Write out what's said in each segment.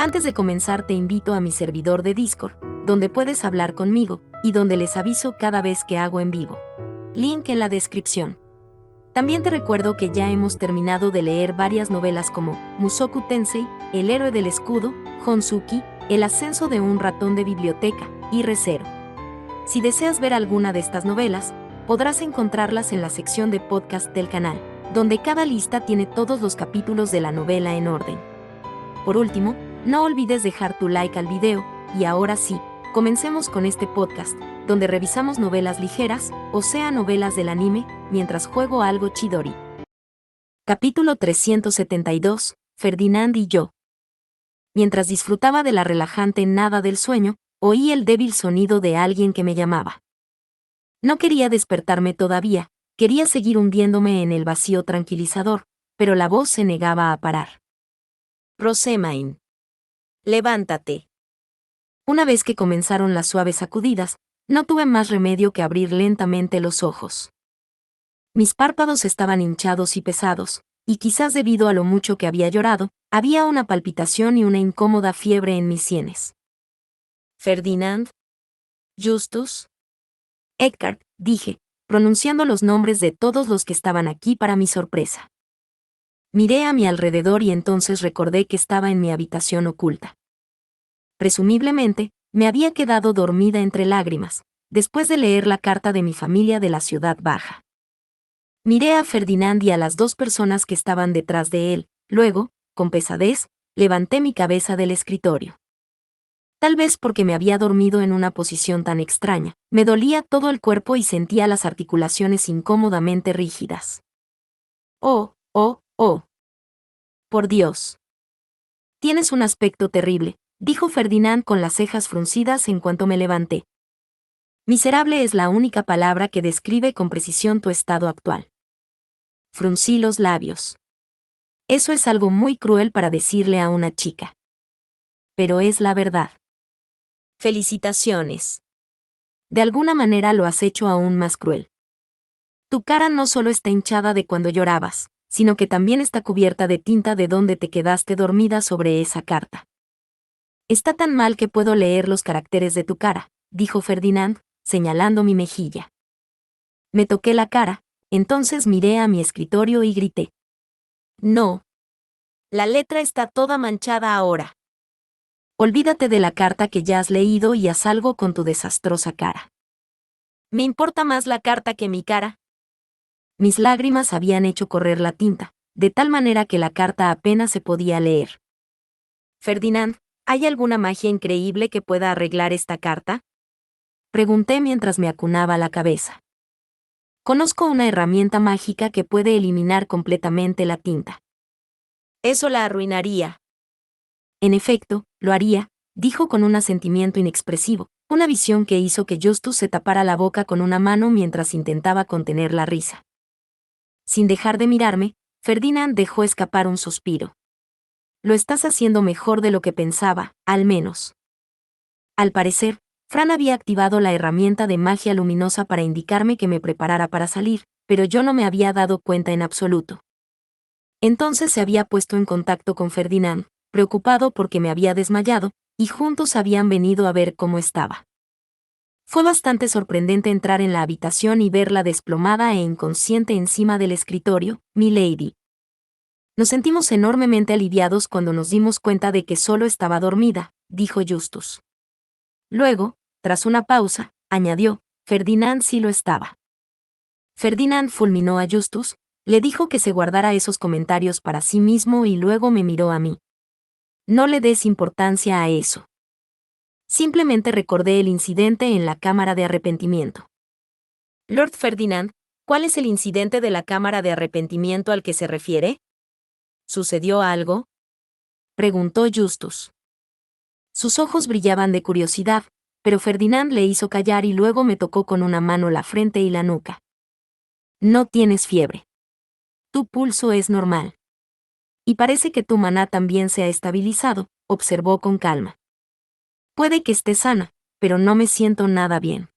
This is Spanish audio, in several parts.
Antes de comenzar te invito a mi servidor de Discord, donde puedes hablar conmigo, y donde les aviso cada vez que hago en vivo. Link en la descripción. También te recuerdo que ya hemos terminado de leer varias novelas como Mushoku Tensei, El héroe del escudo, Honsuki, El ascenso de un ratón de biblioteca, y Re:Zero. Si deseas ver alguna de estas novelas, podrás encontrarlas en la sección de podcast del canal, donde cada lista tiene todos los capítulos de la novela en orden. Por último, no olvides dejar tu like al video, y ahora sí, comencemos con este podcast, donde revisamos novelas ligeras, o sea novelas del anime, mientras juego algo Chidori. Capítulo 372, Ferdinand y yo. Mientras disfrutaba de la relajante nada del sueño, oí el débil sonido de alguien que me llamaba. No quería despertarme todavía, quería seguir hundiéndome en el vacío tranquilizador, pero la voz se negaba a parar. Rosemain. Levántate. Una vez que comenzaron las suaves sacudidas, no tuve más remedio que abrir lentamente los ojos. Mis párpados estaban hinchados y pesados, y quizás debido a lo mucho que había llorado, había una palpitación y una incómoda fiebre en mis sienes. Ferdinand. Justus. Edgar, dije, pronunciando los nombres de todos los que estaban aquí para mi sorpresa. Miré a mi alrededor y entonces recordé que estaba en mi habitación oculta. Presumiblemente, me había quedado dormida entre lágrimas, después de leer la carta de mi familia de la ciudad baja. Miré a Ferdinand y a las dos personas que estaban detrás de él, luego, con pesadez, levanté mi cabeza del escritorio. Tal vez porque me había dormido en una posición tan extraña, me dolía todo el cuerpo y sentía las articulaciones incómodamente rígidas. Oh, oh, oh. Por Dios. Tienes un aspecto terrible, dijo Ferdinand con las cejas fruncidas en cuanto me levanté. Miserable es la única palabra que describe con precisión tu estado actual. Fruncí los labios. Eso es algo muy cruel para decirle a una chica. Pero es la verdad. Felicitaciones. De alguna manera lo has hecho aún más cruel. Tu cara no solo está hinchada de cuando llorabas, sino que también está cubierta de tinta de donde te quedaste dormida sobre esa carta. Está tan mal que puedo leer los caracteres de tu cara, dijo Ferdinand, señalando mi mejilla. Me toqué la cara, entonces miré a mi escritorio y grité. No. La letra está toda manchada ahora. Olvídate de la carta que ya has leído y haz algo con tu desastrosa cara. ¿Me importa más la carta que mi cara? Mis lágrimas habían hecho correr la tinta, de tal manera que la carta apenas se podía leer. Ferdinand, ¿hay alguna magia increíble que pueda arreglar esta carta? Pregunté mientras me acunaba la cabeza. Conozco una herramienta mágica que puede eliminar completamente la tinta. Eso la arruinaría. En efecto, lo haría, dijo con un asentimiento inexpresivo, una visión que hizo que Justus se tapara la boca con una mano mientras intentaba contener la risa. Sin dejar de mirarme, Ferdinand dejó escapar un suspiro. Lo estás haciendo mejor de lo que pensaba, al menos. Al parecer, Fran había activado la herramienta de magia luminosa para indicarme que me preparara para salir, pero yo no me había dado cuenta en absoluto. Entonces se había puesto en contacto con Ferdinand, preocupado porque me había desmayado, y juntos habían venido a ver cómo estaba. Fue bastante sorprendente entrar en la habitación y verla desplomada e inconsciente encima del escritorio, milady. Nos sentimos enormemente aliviados cuando nos dimos cuenta de que solo estaba dormida, dijo Justus. Luego, tras una pausa, añadió, Ferdinand sí lo estaba. Ferdinand fulminó a Justus, le dijo que se guardara esos comentarios para sí mismo y luego me miró a mí. No le des importancia a eso. Simplemente recordé el incidente en la cámara de arrepentimiento. Lord Ferdinand, ¿cuál es el incidente de la cámara de arrepentimiento al que se refiere? ¿Sucedió algo? Preguntó Justus. Sus ojos brillaban de curiosidad, pero Ferdinand le hizo callar y luego me tocó con una mano la frente y la nuca. No tienes fiebre. Tu pulso es normal. Y parece que tu maná también se ha estabilizado, observó con calma. Puede que esté sana, pero no me siento nada bien.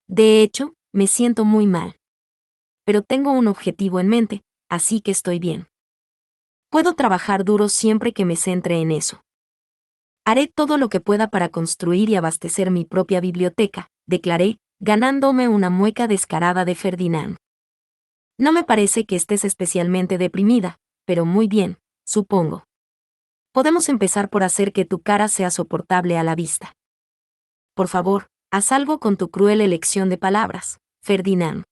De hecho, me siento muy mal. Pero tengo un objetivo en mente, así que estoy bien. Puedo trabajar duro siempre que me centre en eso. Haré todo lo que pueda para construir y abastecer mi propia biblioteca, declaré, ganándome una mueca descarada de Ferdinand. No me parece que estés especialmente deprimida, pero muy bien, supongo. Podemos empezar por hacer que tu cara sea soportable a la vista. Por favor, haz algo con tu cruel elección de palabras, Ferdinand.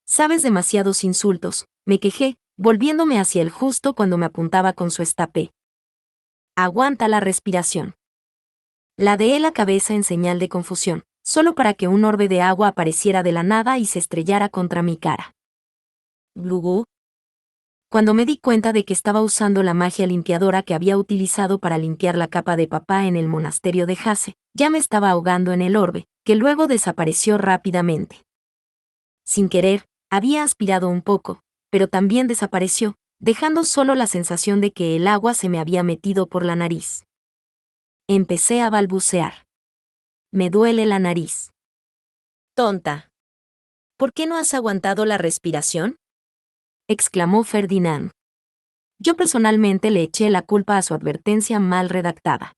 Sabes demasiados insultos, me quejé, volviéndome hacia él justo cuando me apuntaba con su estapé. Aguanta la respiración. Ladeé la cabeza en señal de confusión, solo para que un orbe de agua apareciera de la nada y se estrellara contra mi cara. Glugú. Cuando me di cuenta de que estaba usando la magia limpiadora que había utilizado para limpiar la capa de papá en el monasterio de Hase, ya me estaba ahogando en el orbe, que luego desapareció rápidamente. Sin querer, había aspirado un poco, pero también desapareció, dejando solo la sensación de que el agua se me había metido por la nariz. Empecé a balbucear. Me duele la nariz. Tonta. ¿Por qué no has aguantado la respiración? Exclamó Ferdinand. Yo personalmente le eché la culpa a su advertencia mal redactada.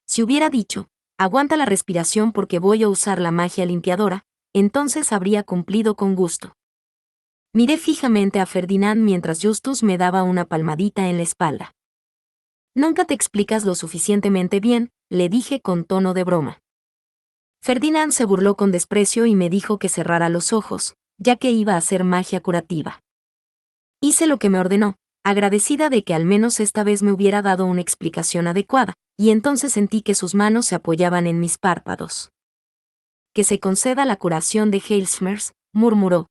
Si hubiera dicho, aguanta la respiración porque voy a usar la magia limpiadora, entonces habría cumplido con gusto. Miré fijamente a Ferdinand mientras Justus me daba una palmadita en la espalda. Nunca te explicas lo suficientemente bien, le dije con tono de broma. Ferdinand se burló con desprecio y me dijo que cerrara los ojos, ya que iba a hacer magia curativa. Hice lo que me ordenó, agradecida de que al menos esta vez me hubiera dado una explicación adecuada, y entonces sentí que sus manos se apoyaban en mis párpados. Que se conceda la curación de Heilsmers, murmuró.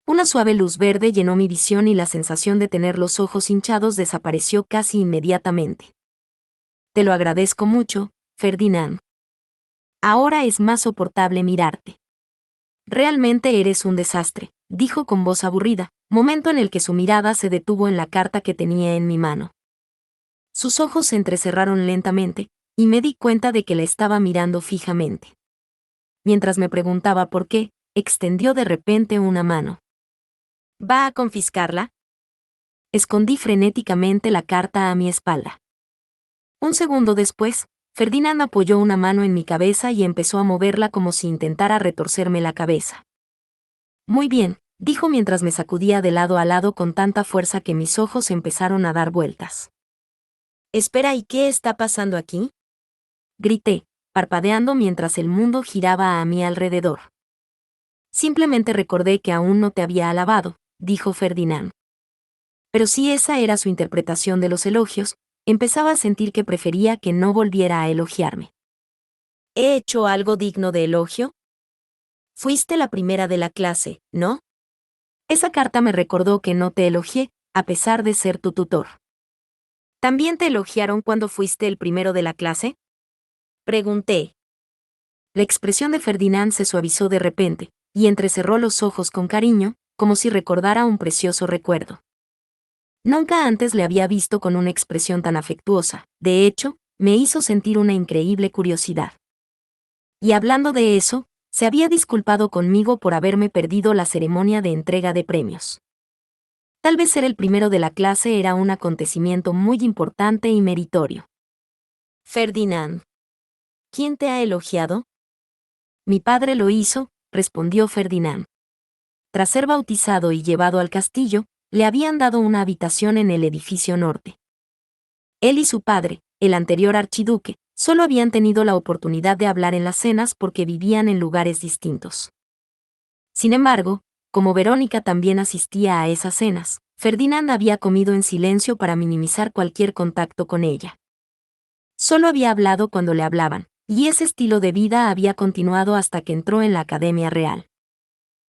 Una suave luz verde llenó mi visión y la sensación de tener los ojos hinchados desapareció casi inmediatamente. Te lo agradezco mucho, Ferdinand. Ahora es más soportable mirarte. Realmente eres un desastre, dijo con voz aburrida, momento en el que su mirada se detuvo en la carta que tenía en mi mano. Sus ojos se entrecerraron lentamente, y me di cuenta de que la estaba mirando fijamente. Mientras me preguntaba por qué, extendió de repente una mano. ¿Va a confiscarla? Escondí frenéticamente la carta a mi espalda. Un segundo después, Ferdinand apoyó una mano en mi cabeza y empezó a moverla como si intentara retorcerme la cabeza. Muy bien, dijo mientras me sacudía de lado a lado con tanta fuerza que mis ojos empezaron a dar vueltas. Espera, ¿y qué está pasando aquí? Grité, parpadeando mientras el mundo giraba a mi alrededor. Simplemente recordé que aún no te había alabado, dijo Ferdinand. Pero si esa era su interpretación de los elogios, empezaba a sentir que prefería que no volviera a elogiarme. ¿He hecho algo digno de elogio? Fuiste la primera de la clase, ¿no? Esa carta me recordó que no te elogié, a pesar de ser tu tutor. ¿También te elogiaron cuando fuiste el primero de la clase? Pregunté. La expresión de Ferdinand se suavizó de repente, y entrecerró los ojos con cariño, como si recordara un precioso recuerdo. Nunca antes le había visto con una expresión tan afectuosa, de hecho, me hizo sentir una increíble curiosidad. Y hablando de eso, se había disculpado conmigo por haberme perdido la ceremonia de entrega de premios. Tal vez ser el primero de la clase era un acontecimiento muy importante y meritorio. Ferdinand. ¿Quién te ha elogiado? Mi padre lo hizo, respondió Ferdinand. Tras ser bautizado y llevado al castillo, le habían dado una habitación en el edificio norte. Él y su padre, el anterior archiduque, solo habían tenido la oportunidad de hablar en las cenas porque vivían en lugares distintos. Sin embargo, como Verónica también asistía a esas cenas, Ferdinand había comido en silencio para minimizar cualquier contacto con ella. Solo había hablado cuando le hablaban, y ese estilo de vida había continuado hasta que entró en la Academia Real.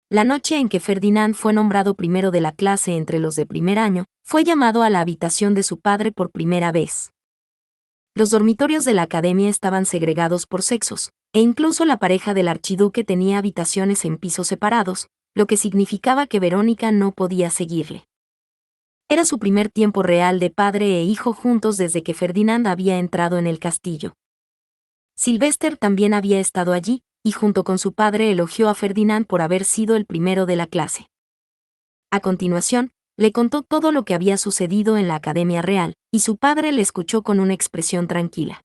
La noche en que Ferdinand fue nombrado primero de la clase entre los de primer año, fue llamado a la habitación de su padre por primera vez. Los dormitorios de la academia estaban segregados por sexos, e incluso la pareja del archiduque tenía habitaciones en pisos separados, lo que significaba que Verónica no podía seguirle. Era su primer tiempo real de padre e hijo juntos desde que Ferdinand había entrado en el castillo. Sylvester también había estado allí, y junto con su padre elogió a Ferdinand por haber sido el primero de la clase. A continuación, Le contó todo lo que había sucedido en la Academia Real, y su padre le escuchó con una expresión tranquila.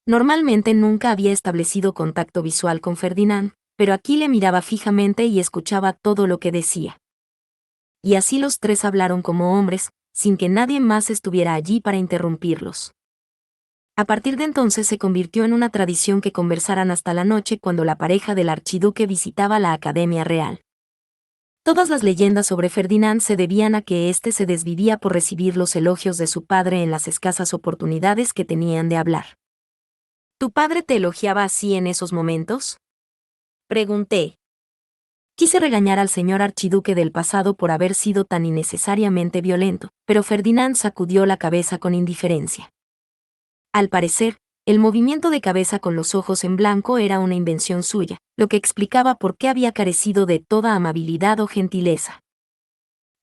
Normalmente nunca había establecido contacto visual con Ferdinand, pero aquí le miraba fijamente y escuchaba todo lo que decía. Y así los tres hablaron como hombres, sin que nadie más estuviera allí para interrumpirlos. A partir de entonces se convirtió en una tradición que conversaran hasta la noche cuando la pareja del archiduque visitaba la Academia Real. Todas las leyendas sobre Ferdinand se debían a que éste se desvivía por recibir los elogios de su padre en las escasas oportunidades que tenían de hablar. ¿Tu padre te elogiaba así en esos momentos?, pregunté. Quise regañar al señor archiduque del pasado por haber sido tan innecesariamente violento, pero Ferdinand sacudió la cabeza con indiferencia. Al parecer, el movimiento de cabeza con los ojos en blanco era una invención suya, lo que explicaba por qué había carecido de toda amabilidad o gentileza.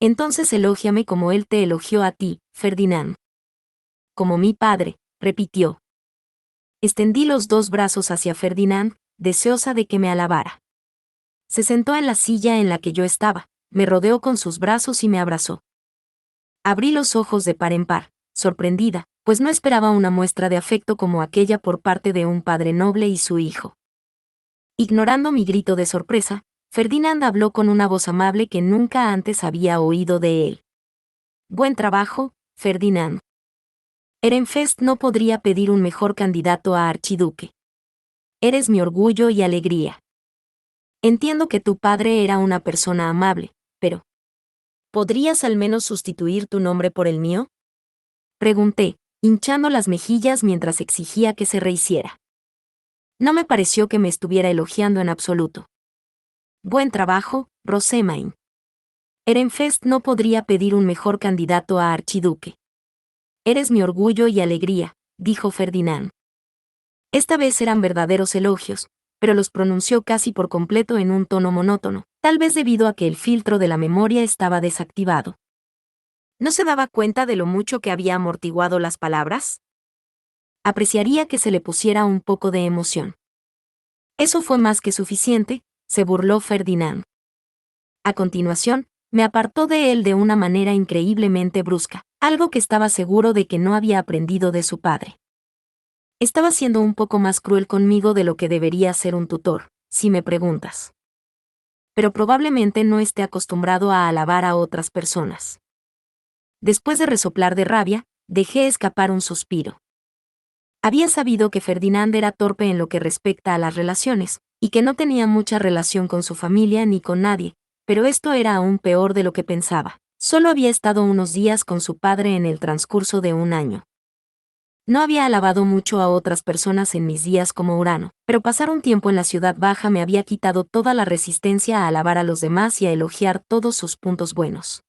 Entonces elógiame como él te elogió a ti, Ferdinand. Como mi padre, repitió. Extendí los dos brazos hacia Ferdinand, deseosa de que me alabara. Se sentó en la silla en la que yo estaba, me rodeó con sus brazos y me abrazó. Abrí los ojos de par en par, sorprendida, pues no esperaba una muestra de afecto como aquella por parte de un padre noble y su hijo. Ignorando mi grito de sorpresa, Ferdinand habló con una voz amable que nunca antes había oído de él. Buen trabajo, Ferdinand. Ehrenfest no podría pedir un mejor candidato a archiduque. Eres mi orgullo y alegría. Entiendo que tu padre era una persona amable, pero ¿podrías al menos sustituir tu nombre por el mío?, pregunté, hinchando las mejillas mientras exigía que se rehiciera. No me pareció que me estuviera elogiando en absoluto. Buen trabajo, Rosemain. Ehrenfest no podría pedir un mejor candidato a archiduque. Eres mi orgullo y alegría, dijo Ferdinand. Esta vez eran verdaderos elogios, pero los pronunció casi por completo en un tono monótono, tal vez debido a que el filtro de la memoria estaba desactivado. ¿No se daba cuenta de lo mucho que había amortiguado las palabras? Apreciaría que se le pusiera un poco de emoción. Eso fue más que suficiente, se burló Ferdinand. A continuación, me apartó de él de una manera increíblemente brusca, algo que estaba seguro de que no había aprendido de su padre. Estaba siendo un poco más cruel conmigo de lo que debería ser un tutor, si me preguntas. Pero probablemente no esté acostumbrado a alabar a otras personas. Después de resoplar de rabia, dejé escapar un suspiro. Había sabido que Ferdinand era torpe en lo que respecta a las relaciones, y que no tenía mucha relación con su familia ni con nadie, pero esto era aún peor de lo que pensaba. Solo había estado unos días con su padre en el transcurso de un año. No había alabado mucho a otras personas en mis días como Urano, pero pasar un tiempo en la ciudad baja me había quitado toda la resistencia a alabar a los demás y a elogiar todos sus puntos buenos.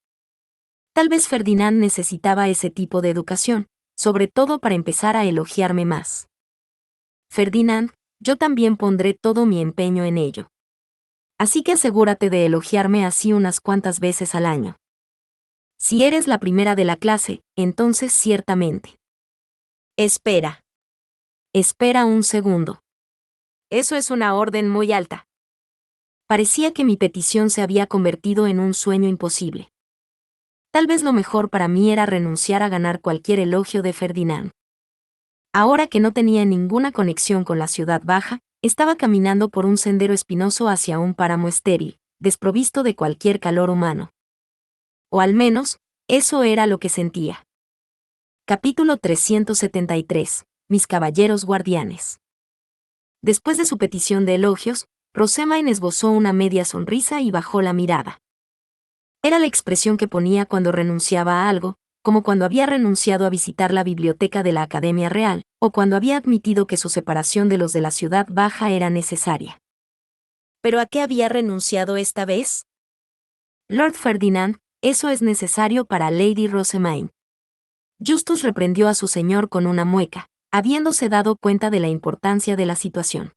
Tal vez Ferdinand necesitaba ese tipo de educación, sobre todo para empezar a elogiarme más. Ferdinand, yo también pondré todo mi empeño en ello. Así que asegúrate de elogiarme así unas cuantas veces al año. Si eres la primera de la clase, entonces ciertamente. Espera. Espera un segundo. Eso es una orden muy alta. Parecía que mi petición se había convertido en un sueño imposible. Tal vez lo mejor para mí era renunciar a ganar cualquier elogio de Ferdinand. Ahora que no tenía ninguna conexión con la ciudad baja, estaba caminando por un sendero espinoso hacia un páramo estéril, desprovisto de cualquier calor humano. O al menos, eso era lo que sentía. Capítulo 373. Mis caballeros guardianes. Después de su petición de elogios, Rosemain esbozó una media sonrisa y bajó la mirada. Era la expresión que ponía cuando renunciaba a algo, como cuando había renunciado a visitar la biblioteca de la Academia Real, o cuando había admitido que su separación de los de la ciudad baja era necesaria. ¿Pero a qué había renunciado esta vez? Lord Ferdinand, eso es necesario para Lady Rosemain. Justus reprendió a su señor con una mueca, habiéndose dado cuenta de la importancia de la situación.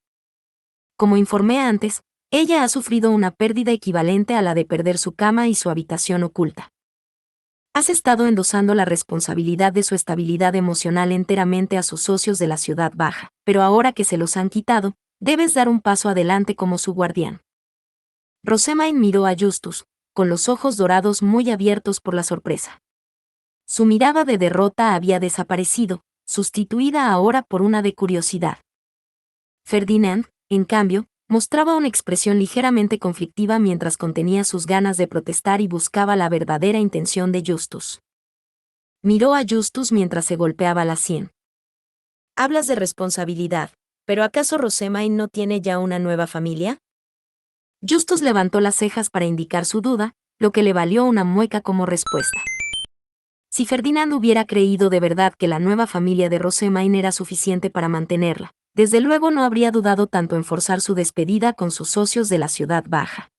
Como informé antes, ella ha sufrido una pérdida equivalente a la de perder su cama y su habitación oculta. Has estado endosando la responsabilidad de su estabilidad emocional enteramente a sus socios de la ciudad baja, pero ahora que se los han quitado, debes dar un paso adelante como su guardián. Rosemain miró a Justus, con los ojos dorados muy abiertos por la sorpresa. Su mirada de derrota había desaparecido, sustituida ahora por una de curiosidad. Ferdinand, en cambio, mostraba una expresión ligeramente conflictiva mientras contenía sus ganas de protestar y buscaba la verdadera intención de Justus. Miró a Justus mientras se golpeaba la sien. Hablas de responsabilidad, ¿pero acaso Rosemain no tiene ya una nueva familia? Justus levantó las cejas para indicar su duda, lo que le valió una mueca como respuesta. Si Ferdinand hubiera creído de verdad que la nueva familia de Rosemain era suficiente para mantenerla, desde luego no habría dudado tanto en forzar su despedida con sus socios de la ciudad baja.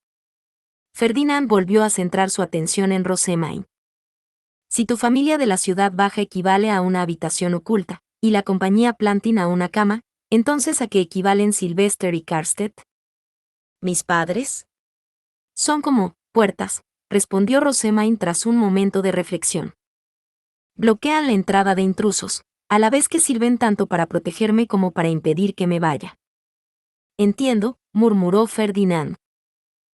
Ferdinand volvió a centrar su atención en Rosemain. Si tu familia de la ciudad baja equivale a una habitación oculta, y la compañía Plantin a una cama, entonces ¿a qué equivalen Sylvester y Karstedt? ¿Mis padres? Son como puertas, respondió Rosemain tras un momento de reflexión. Bloquean la entrada de intrusos, a la vez que sirven tanto para protegerme como para impedir que me vaya. Entiendo, murmuró Ferdinand.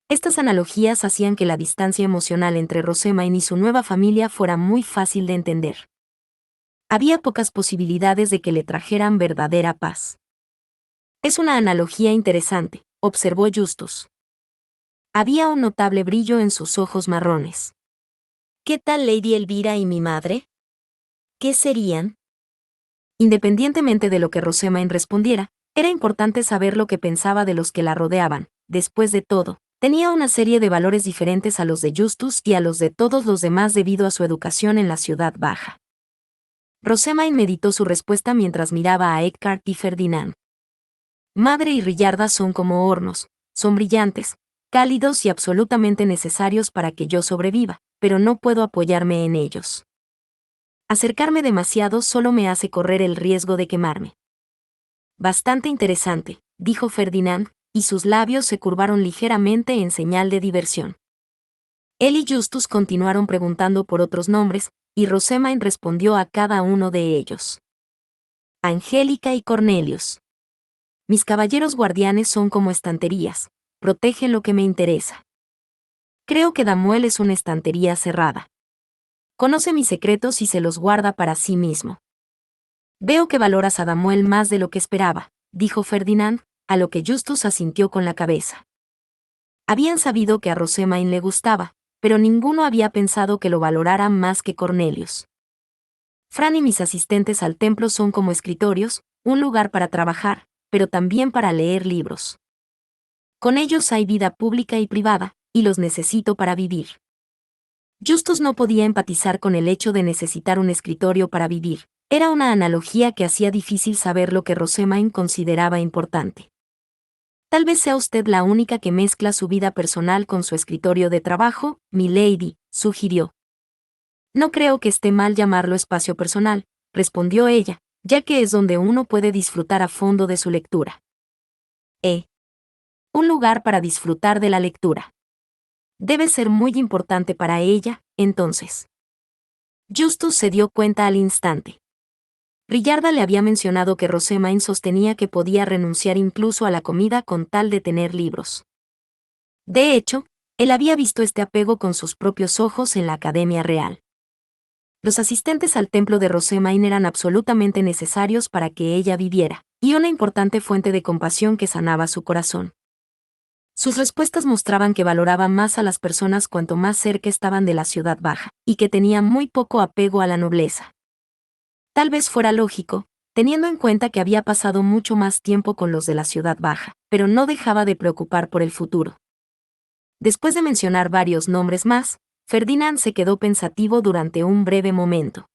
Estas analogías hacían que la distancia emocional entre Rosemain y su nueva familia fuera muy fácil de entender. Había pocas posibilidades de que le trajeran verdadera paz. Es una analogía interesante, observó Justus. Había un notable brillo en sus ojos marrones. ¿Qué tal Lady Elvira y mi madre? ¿Qué serían? Independientemente de lo que Rosemain respondiera, era importante saber lo que pensaba de los que la rodeaban. Después de todo, tenía una serie de valores diferentes a los de Justus y a los de todos los demás debido a su educación en la ciudad baja. Rosemain meditó su respuesta mientras miraba a Eckhart y Ferdinand. Madre y Rillarda son como hornos, son brillantes, cálidos y absolutamente necesarios para que yo sobreviva, pero no puedo apoyarme en ellos. Acercarme demasiado solo me hace correr el riesgo de quemarme. Bastante interesante, dijo Ferdinand, y sus labios se curvaron ligeramente en señal de diversión. Él y Justus continuaron preguntando por otros nombres, y Rosemain respondió a cada uno de ellos. Angélica y Cornelius. Mis caballeros guardianes son como estanterías, protegen lo que me interesa. Creo que Damuel es una estantería cerrada. Conoce mis secretos y se los guarda para sí mismo. Veo que valoras a Damuel más de lo que esperaba, dijo Ferdinand, a lo que Justus asintió con la cabeza. Habían sabido que a Rosemain le gustaba, pero ninguno había pensado que lo valorara más que Cornelius. Fran y mis asistentes al templo son como escritorios, un lugar para trabajar, pero también para leer libros. Con ellos hay vida pública y privada, y los necesito para vivir. Justus no podía empatizar con el hecho de necesitar un escritorio para vivir. Era una analogía que hacía difícil saber lo que Rosemain consideraba importante. Tal vez sea usted la única que mezcla su vida personal con su escritorio de trabajo, milady, sugirió. No creo que esté mal llamarlo espacio personal, respondió ella, ya que es donde uno puede disfrutar a fondo de su lectura. Un lugar para disfrutar de la lectura. Debe ser muy importante para ella, entonces. Justus se dio cuenta al instante. Rillarda le había mencionado que Rosemain sostenía que podía renunciar incluso a la comida con tal de tener libros. De hecho, él había visto este apego con sus propios ojos en la Academia Real. Los asistentes al templo de Rosemain eran absolutamente necesarios para que ella viviera, y una importante fuente de compasión que sanaba su corazón. Sus respuestas mostraban que valoraba más a las personas cuanto más cerca estaban de la ciudad baja, y que tenía muy poco apego a la nobleza. Tal vez fuera lógico, teniendo en cuenta que había pasado mucho más tiempo con los de la ciudad baja, pero no dejaba de preocupar por el futuro. Después de mencionar varios nombres más, Ferdinand se quedó pensativo durante un breve momento.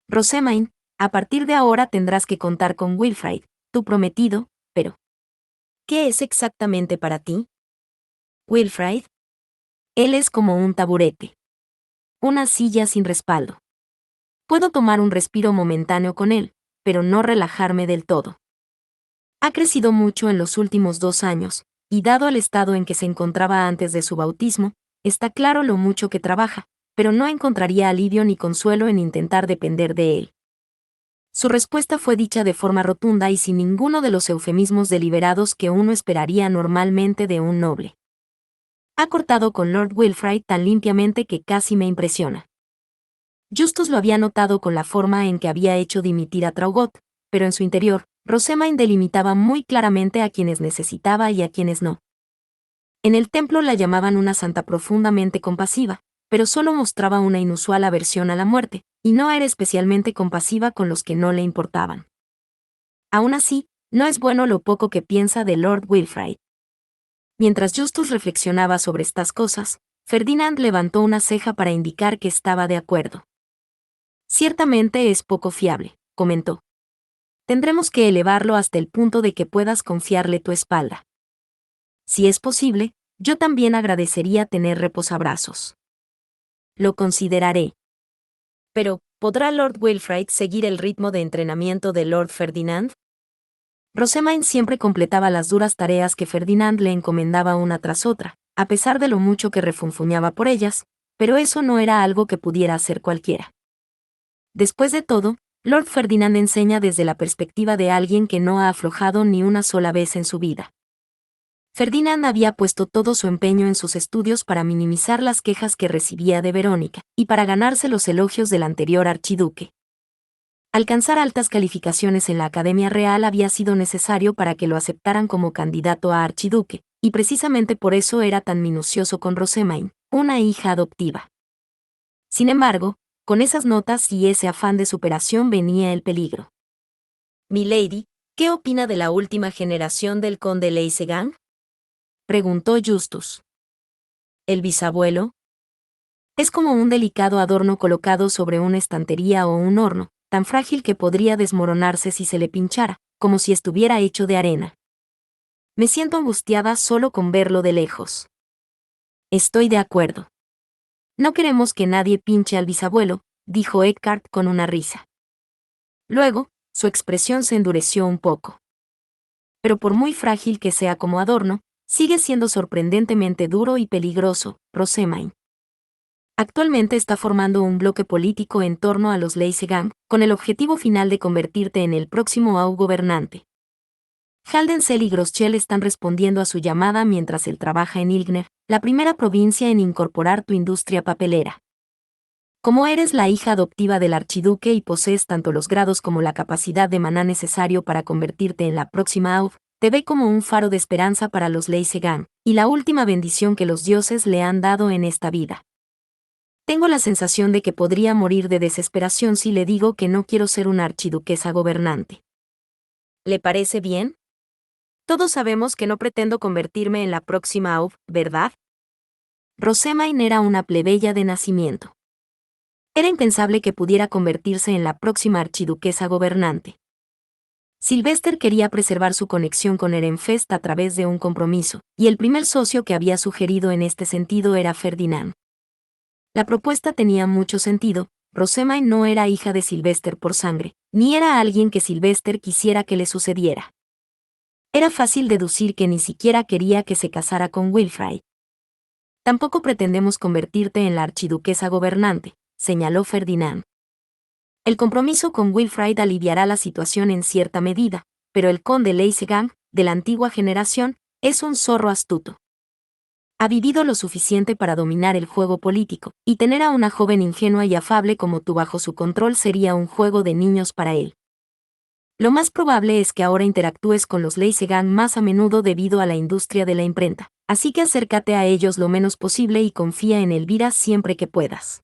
Rosemain, a partir de ahora tendrás que contar con Wilfrid, tu prometido, pero ¿qué es exactamente para ti? Wilfrid. Él es como un taburete. Una silla sin respaldo. Puedo tomar un respiro momentáneo con él, pero no relajarme del todo. Ha crecido mucho en los últimos 2 años, y dado el estado en que se encontraba antes de su bautismo, está claro lo mucho que trabaja, pero no encontraría alivio ni consuelo en intentar depender de él. Su respuesta fue dicha de forma rotunda y sin ninguno de los eufemismos deliberados que uno esperaría normalmente de un noble. Ha cortado con Lord Wilfrid tan limpiamente que casi me impresiona. Justus lo había notado con la forma en que había hecho dimitir a Traugot, pero en su interior, Rosemaine delimitaba muy claramente a quienes necesitaba y a quienes no. En el templo la llamaban una santa profundamente compasiva, pero solo mostraba una inusual aversión a la muerte, y no era especialmente compasiva con los que no le importaban. Aún así, no es bueno lo poco que piensa de Lord Wilfrid. Mientras Justus reflexionaba sobre estas cosas, Ferdinand levantó una ceja para indicar que estaba de acuerdo. Ciertamente es poco fiable, comentó. Tendremos que elevarlo hasta el punto de que puedas confiarle tu espalda. Si es posible, yo también agradecería tener reposabrazos. Lo consideraré. Pero, ¿podrá Lord Wilfrid seguir el ritmo de entrenamiento de Lord Ferdinand? Rosemaine siempre completaba las duras tareas que Ferdinand le encomendaba una tras otra, a pesar de lo mucho que refunfuñaba por ellas, pero eso no era algo que pudiera hacer cualquiera. Después de todo, Lord Ferdinand enseña desde la perspectiva de alguien que no ha aflojado ni una sola vez en su vida. Ferdinand había puesto todo su empeño en sus estudios para minimizar las quejas que recibía de Verónica, y para ganarse los elogios del anterior archiduque. Alcanzar altas calificaciones en la Academia Real había sido necesario para que lo aceptaran como candidato a archiduque, y precisamente por eso era tan minucioso con Rosemaine, una hija adoptiva. Sin embargo, con esas notas y ese afán de superación venía el peligro. «Milady, ¿qué opina de la última generación del conde Leisegang?», preguntó Justus. «¿El bisabuelo? Es como un delicado adorno colocado sobre una estantería o un horno, tan frágil que podría desmoronarse si se le pinchara, como si estuviera hecho de arena. Me siento angustiada solo con verlo de lejos». «Estoy de acuerdo. No queremos que nadie pinche al bisabuelo», dijo Eckhart con una risa. Luego, su expresión se endureció un poco. «Pero por muy frágil que sea como adorno, sigue siendo sorprendentemente duro y peligroso, Rosemaine. Actualmente está formando un bloque político en torno a los Leisegang, con el objetivo final de convertirte en el próximo AU gobernante. Haldensel y Groschel están respondiendo a su llamada mientras él trabaja en Ilgner, la primera provincia en incorporar tu industria papelera. Como eres la hija adoptiva del archiduque y posees tanto los grados como la capacidad de maná necesario para convertirte en la próxima AU, te ve como un faro de esperanza para los Leisegang, y la última bendición que los dioses le han dado en esta vida. Tengo la sensación de que podría morir de desesperación si le digo que no quiero ser una archiduquesa gobernante. ¿Le parece bien? Todos sabemos que no pretendo convertirme en la próxima AU, ¿verdad? Rosemaine era una plebeya de nacimiento. Era impensable que pudiera convertirse en la próxima archiduquesa gobernante. Sylvester quería preservar su conexión con Ehrenfest a través de un compromiso, y el primer socio que había sugerido en este sentido era Ferdinand. La propuesta tenía mucho sentido. Rosemaine no era hija de Sylvester por sangre, ni era alguien que Sylvester quisiera que le sucediera. Era fácil deducir que ni siquiera quería que se casara con Wilfrid. Tampoco pretendemos convertirte en la archiduquesa gobernante, señaló Ferdinand. El compromiso con Wilfrid aliviará la situación en cierta medida, pero el conde Leisegang, de la antigua generación, es un zorro astuto. Ha vivido lo suficiente para dominar el juego político, y tener a una joven ingenua y afable como tú bajo su control sería un juego de niños para él. Lo más probable es que ahora interactúes con los Leisegang más a menudo debido a la industria de la imprenta, así que acércate a ellos lo menos posible y confía en Elvira siempre que puedas.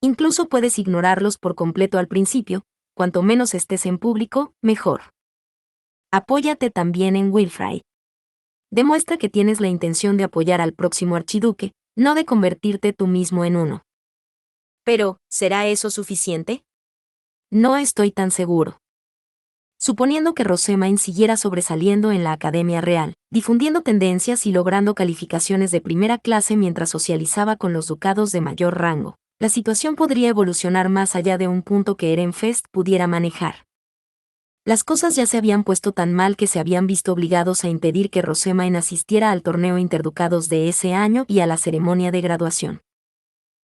Incluso puedes ignorarlos por completo al principio, cuanto menos estés en público, mejor. Apóyate también en Wilfrid. Demuestra que tienes la intención de apoyar al próximo archiduque, no de convertirte tú mismo en uno. Pero, ¿será eso suficiente? No estoy tan seguro. Suponiendo que Rosemaine siguiera sobresaliendo en la Academia Real, difundiendo tendencias y logrando calificaciones de primera clase mientras socializaba con los ducados de mayor rango, la situación podría evolucionar más allá de un punto que Ehrenfest pudiera manejar. Las cosas ya se habían puesto tan mal que se habían visto obligados a impedir que Rosemaine asistiera al torneo interducados de ese año y a la ceremonia de graduación.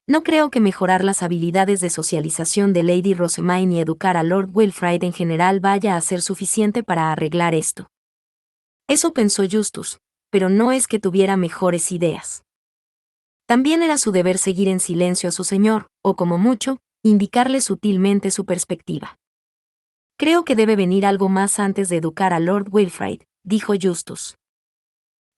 No creo que mejorar las habilidades de socialización de Lady Rosemaine y educar a Lord Wilfrid en general vaya a ser suficiente para arreglar esto. Eso pensó Justus, pero no es que tuviera mejores ideas. También era su deber seguir en silencio a su señor, o como mucho, indicarle sutilmente su perspectiva. Creo que debe venir algo más antes de educar a Lord Wilfrid, dijo Justus.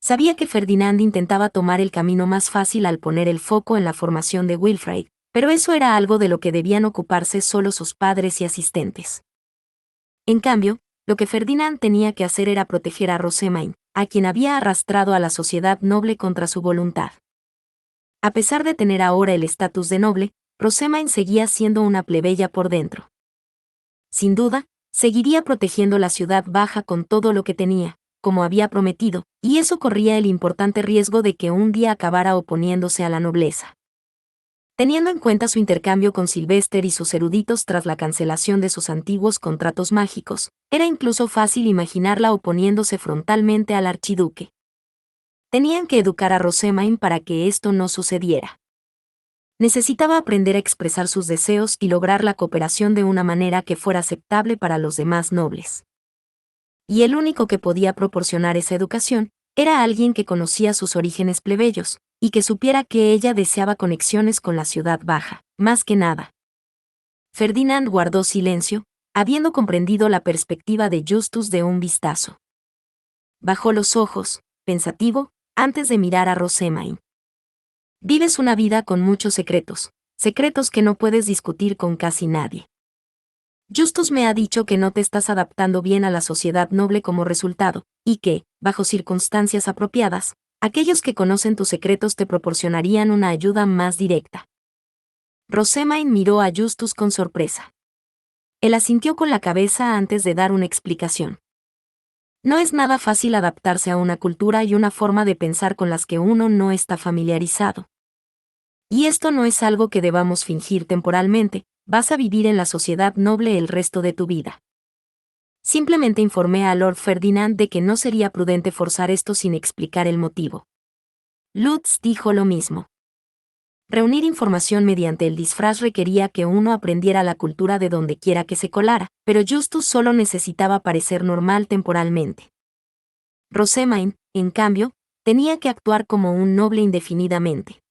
Sabía que Ferdinand intentaba tomar el camino más fácil al poner el foco en la formación de Wilfrid, pero eso era algo de lo que debían ocuparse solo sus padres y asistentes. En cambio, lo que Ferdinand tenía que hacer era proteger a Rosamund, a quien había arrastrado a la sociedad noble contra su voluntad. A pesar de tener ahora el estatus de noble, Rosamund seguía siendo una plebeya por dentro. Sin duda, seguiría protegiendo la ciudad baja con todo lo que tenía, como había prometido, y eso corría el importante riesgo de que un día acabara oponiéndose a la nobleza. Teniendo en cuenta su intercambio con Sylvester y sus eruditos tras la cancelación de sus antiguos contratos mágicos, era incluso fácil imaginarla oponiéndose frontalmente al archiduque. Tenían que educar a Rosamund para que esto no sucediera. Necesitaba aprender a expresar sus deseos y lograr la cooperación de una manera que fuera aceptable para los demás nobles. Y el único que podía proporcionar esa educación era alguien que conocía sus orígenes plebeyos, y que supiera que ella deseaba conexiones con la ciudad baja, más que nada. Ferdinand guardó silencio, habiendo comprendido la perspectiva de Justus de un vistazo. Bajó los ojos, pensativo, antes de mirar a Rosamund. Vives una vida con muchos secretos, secretos que no puedes discutir con casi nadie. Justus me ha dicho que no te estás adaptando bien a la sociedad noble como resultado, y que, bajo circunstancias apropiadas, aquellos que conocen tus secretos te proporcionarían una ayuda más directa. Rosamund miró a Justus con sorpresa. Él asintió con la cabeza antes de dar una explicación. No es nada fácil adaptarse a una cultura y una forma de pensar con las que uno no está familiarizado. Y esto no es algo que debamos fingir temporalmente, vas a vivir en la sociedad noble el resto de tu vida. Simplemente informé a Lord Ferdinand de que no sería prudente forzar esto sin explicar el motivo. Lutz dijo lo mismo. Reunir información mediante el disfraz requería que uno aprendiera la cultura de donde quiera que se colara, pero Justus solo necesitaba parecer normal temporalmente. Rosamund, en cambio, tenía que actuar como un noble indefinidamente.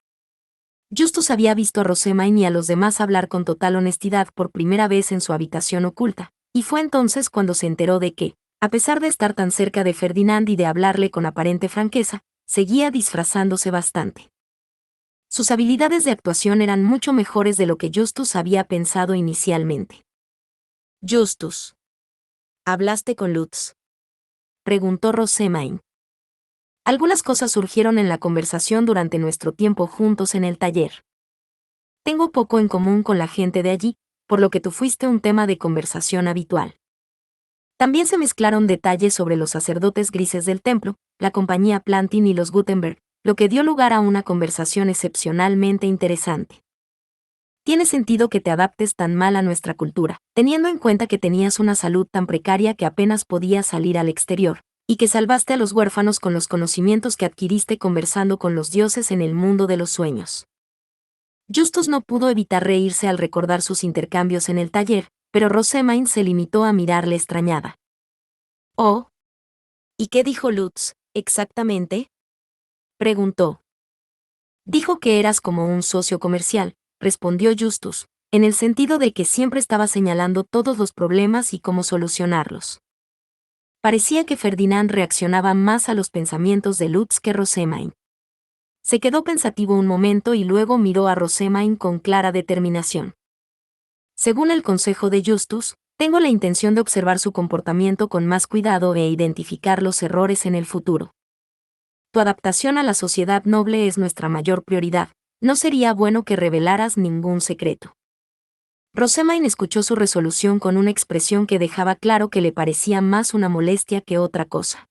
Justus había visto a Rosamund y a los demás hablar con total honestidad por primera vez en su habitación oculta, y fue entonces cuando se enteró de que, a pesar de estar tan cerca de Ferdinand y de hablarle con aparente franqueza, seguía disfrazándose bastante. Sus habilidades de actuación eran mucho mejores de lo que Justus había pensado inicialmente. Justus. ¿Hablaste con Lutz?, preguntó Rosamund. Algunas cosas surgieron en la conversación durante nuestro tiempo juntos en el taller. Tengo poco en común con la gente de allí, por lo que tú fuiste un tema de conversación habitual. También se mezclaron detalles sobre los sacerdotes grises del templo, la compañía Plantin y los Gutenberg, lo que dio lugar a una conversación excepcionalmente interesante. Tiene sentido que te adaptes tan mal a nuestra cultura, teniendo en cuenta que tenías una salud tan precaria que apenas podías salir al exterior, y que salvaste a los huérfanos con los conocimientos que adquiriste conversando con los dioses en el mundo de los sueños. Justus no pudo evitar reírse al recordar sus intercambios en el taller, pero Rosamund se limitó a mirarle extrañada. «Oh. ¿Y qué dijo Lutz, exactamente?», preguntó. «Dijo que eras como un socio comercial», respondió Justus, en el sentido de que siempre estaba señalando todos los problemas y cómo solucionarlos. Parecía que Ferdinand reaccionaba más a los pensamientos de Lutz que Rosamund. Se quedó pensativo un momento y luego miró a Rosamund con clara determinación. Según el consejo de Justus, tengo la intención de observar su comportamiento con más cuidado e identificar los errores en el futuro. Tu adaptación a la sociedad noble es nuestra mayor prioridad. No sería bueno que revelaras ningún secreto. Rosamund escuchó su resolución con una expresión que dejaba claro que le parecía más una molestia que otra cosa.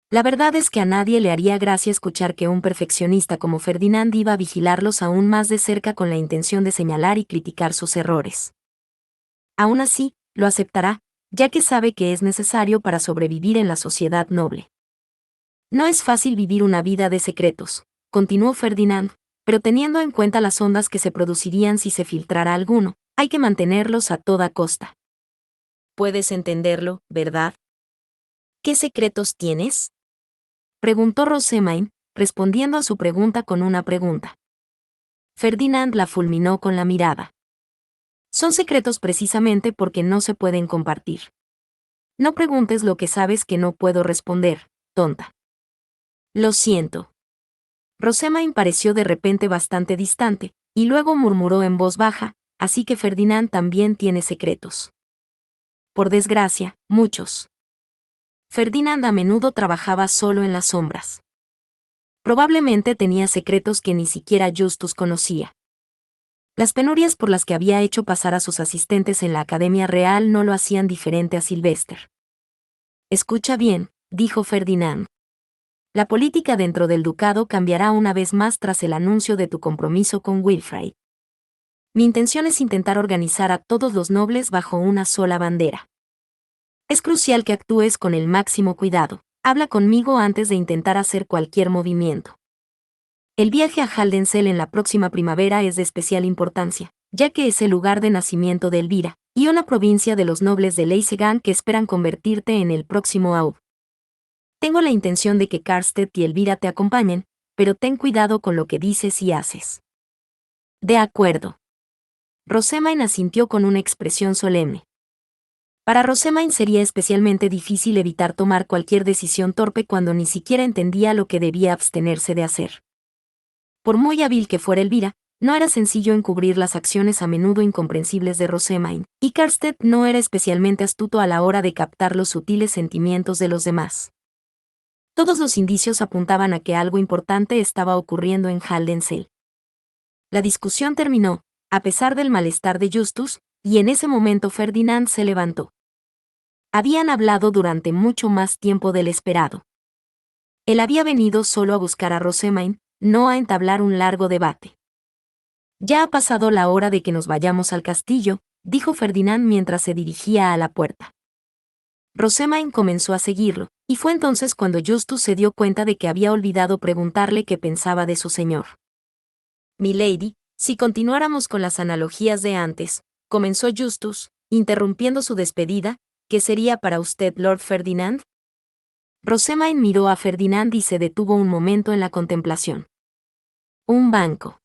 La verdad es que a nadie le haría gracia escuchar que un perfeccionista como Ferdinand iba a vigilarlos aún más de cerca con la intención de señalar y criticar sus errores. Aún así, lo aceptará, ya que sabe que es necesario para sobrevivir en la sociedad noble. No es fácil vivir una vida de secretos, continuó Ferdinand, pero teniendo en cuenta las ondas que se producirían si se filtrara alguno, hay que mantenerlos a toda costa. Puedes entenderlo, ¿verdad? ¿Qué secretos tienes?, Preguntó Rosamund, respondiendo a su pregunta con una pregunta. Ferdinand la fulminó con la mirada. Son secretos precisamente porque no se pueden compartir. No preguntes lo que sabes que no puedo responder, tonta. Lo siento. Rosamund pareció de repente bastante distante, y luego murmuró en voz baja, así que Ferdinand también tiene secretos. Por desgracia, muchos. Ferdinand a menudo trabajaba solo en las sombras. Probablemente tenía secretos que ni siquiera Justus conocía. Las penurias por las que había hecho pasar a sus asistentes en la Academia Real no lo hacían diferente a Sylvester. Escucha bien, dijo Ferdinand. La política dentro del ducado cambiará una vez más tras el anuncio de tu compromiso con Wilfrid. Mi intención es intentar organizar a todos los nobles bajo una sola bandera. Es crucial que actúes con el máximo cuidado. Habla conmigo antes de intentar hacer cualquier movimiento. El viaje a Haldensel en la próxima primavera es de especial importancia, ya que es el lugar de nacimiento de Elvira, y una provincia de los nobles de Leisegan que esperan convertirte en el próximo Aub. Tengo la intención de que Karstedt y Elvira te acompañen, pero ten cuidado con lo que dices y haces. De acuerdo. Rosamund asintió con una expresión solemne. Para Rosamund sería especialmente difícil evitar tomar cualquier decisión torpe cuando ni siquiera entendía lo que debía abstenerse de hacer. Por muy hábil que fuera Elvira, no era sencillo encubrir las acciones a menudo incomprensibles de Rosamund, y Karstedt no era especialmente astuto a la hora de captar los sutiles sentimientos de los demás. Todos los indicios apuntaban a que algo importante estaba ocurriendo en Haldensel. La discusión terminó, a pesar del malestar de Justus, y en ese momento Ferdinand se levantó. Habían hablado durante mucho más tiempo del esperado. Él había venido solo a buscar a Rosamund, no a entablar un largo debate. Ya ha pasado la hora de que nos vayamos al castillo, dijo Ferdinand mientras se dirigía a la puerta. Rosamund comenzó a seguirlo, y fue entonces cuando Justus se dio cuenta de que había olvidado preguntarle qué pensaba de su señor. Milady, si continuáramos con las analogías de antes, comenzó Justus, interrumpiendo su despedida, ¿qué sería para usted, Lord Ferdinand? Rosamund miró a Ferdinand y se detuvo un momento en la contemplación. Un banco.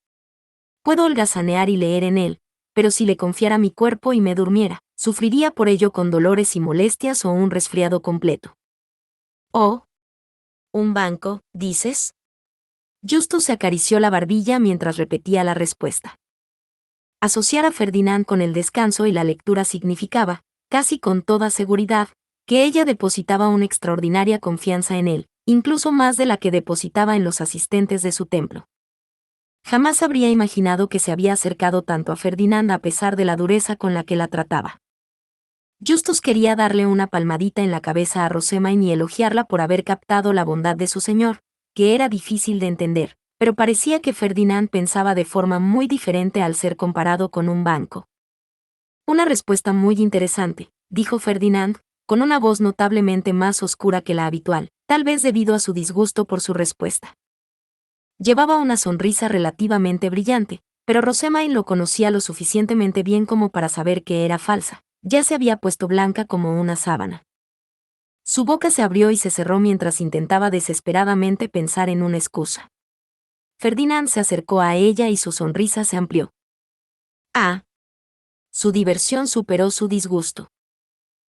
Puedo holgazanear y leer en él, pero si le confiara mi cuerpo y me durmiera, sufriría por ello con dolores y molestias o un resfriado completo. Oh. ¿Un banco, dices? Justus se acarició la barbilla mientras repetía la respuesta. Asociar a Ferdinand con el descanso y la lectura significaba, casi con toda seguridad, que ella depositaba una extraordinaria confianza en él, incluso más de la que depositaba en los asistentes de su templo. Jamás habría imaginado que se había acercado tanto a Ferdinand a pesar de la dureza con la que la trataba. Justus quería darle una palmadita en la cabeza a Rosamund y elogiarla por haber captado la bondad de su señor, que era difícil de entender, pero parecía que Ferdinand pensaba de forma muy diferente al ser comparado con un banco. Una respuesta muy interesante, dijo Ferdinand, con una voz notablemente más oscura que la habitual, tal vez debido a su disgusto por su respuesta. Llevaba una sonrisa relativamente brillante, pero Rosamund lo conocía lo suficientemente bien como para saber que era falsa. Ya se había puesto blanca como una sábana. Su boca se abrió y se cerró mientras intentaba desesperadamente pensar en una excusa. Ferdinand se acercó a ella y su sonrisa se amplió. Ah. Su diversión superó su disgusto.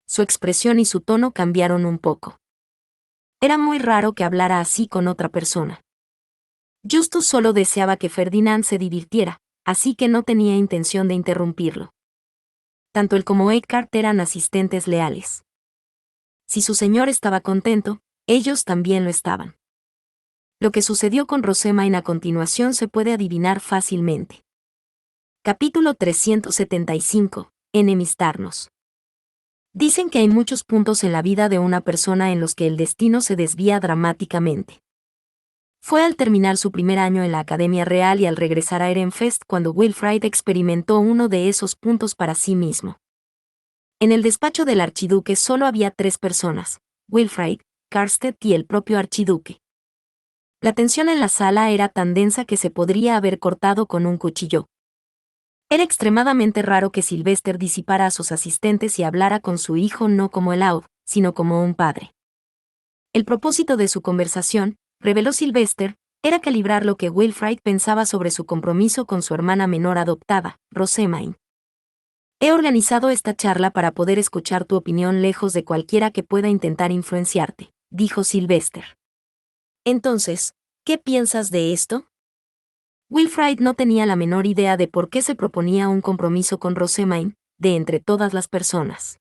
Su expresión y su tono cambiaron un poco. Era muy raro que hablara así con otra persona. Justus solo deseaba que Ferdinand se divirtiera, así que no tenía intención de interrumpirlo. Tanto él como Eckhart eran asistentes leales. Si su señor estaba contento, ellos también lo estaban. Lo que sucedió con Rosamund a continuación se puede adivinar fácilmente. Capítulo 375. Enemistarnos. Dicen que hay muchos puntos en la vida de una persona en los que el destino se desvía dramáticamente. Fue al terminar su primer año en la Academia Real y al regresar a Ehrenfest cuando Wilfrid experimentó uno de esos puntos para sí mismo. En el despacho del archiduque solo había 3 personas, Wilfrid, Karstedt y el propio archiduque. La tensión en la sala era tan densa que se podría haber cortado con un cuchillo. Era extremadamente raro que Sylvester disipara a sus asistentes y hablara con su hijo no como el Aud, sino como un padre. El propósito de su conversación, reveló Sylvester, era calibrar lo que Wilfrid pensaba sobre su compromiso con su hermana menor adoptada, Rosamund. He organizado esta charla para poder escuchar tu opinión lejos de cualquiera que pueda intentar influenciarte, dijo Sylvester. Entonces, ¿qué piensas de esto? Wilfrid no tenía la menor idea de por qué se proponía un compromiso con Rosamund, de entre todas las personas.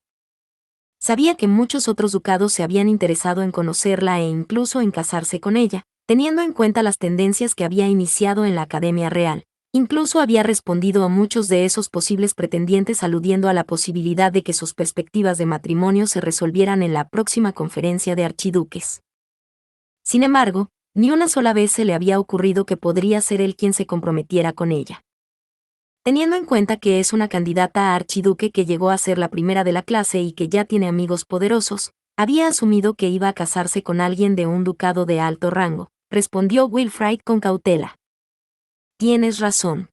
Sabía que muchos otros ducados se habían interesado en conocerla e incluso en casarse con ella, teniendo en cuenta las tendencias que había iniciado en la Academia Real. Incluso había respondido a muchos de esos posibles pretendientes aludiendo a la posibilidad de que sus perspectivas de matrimonio se resolvieran en la próxima conferencia de archiduques. Sin embargo, ni una sola vez se le había ocurrido que podría ser él quien se comprometiera con ella. Teniendo en cuenta que es una candidata a archiduque que llegó a ser la primera de la clase y que ya tiene amigos poderosos, había asumido que iba a casarse con alguien de un ducado de alto rango, respondió Wilfrid con cautela. Tienes razón.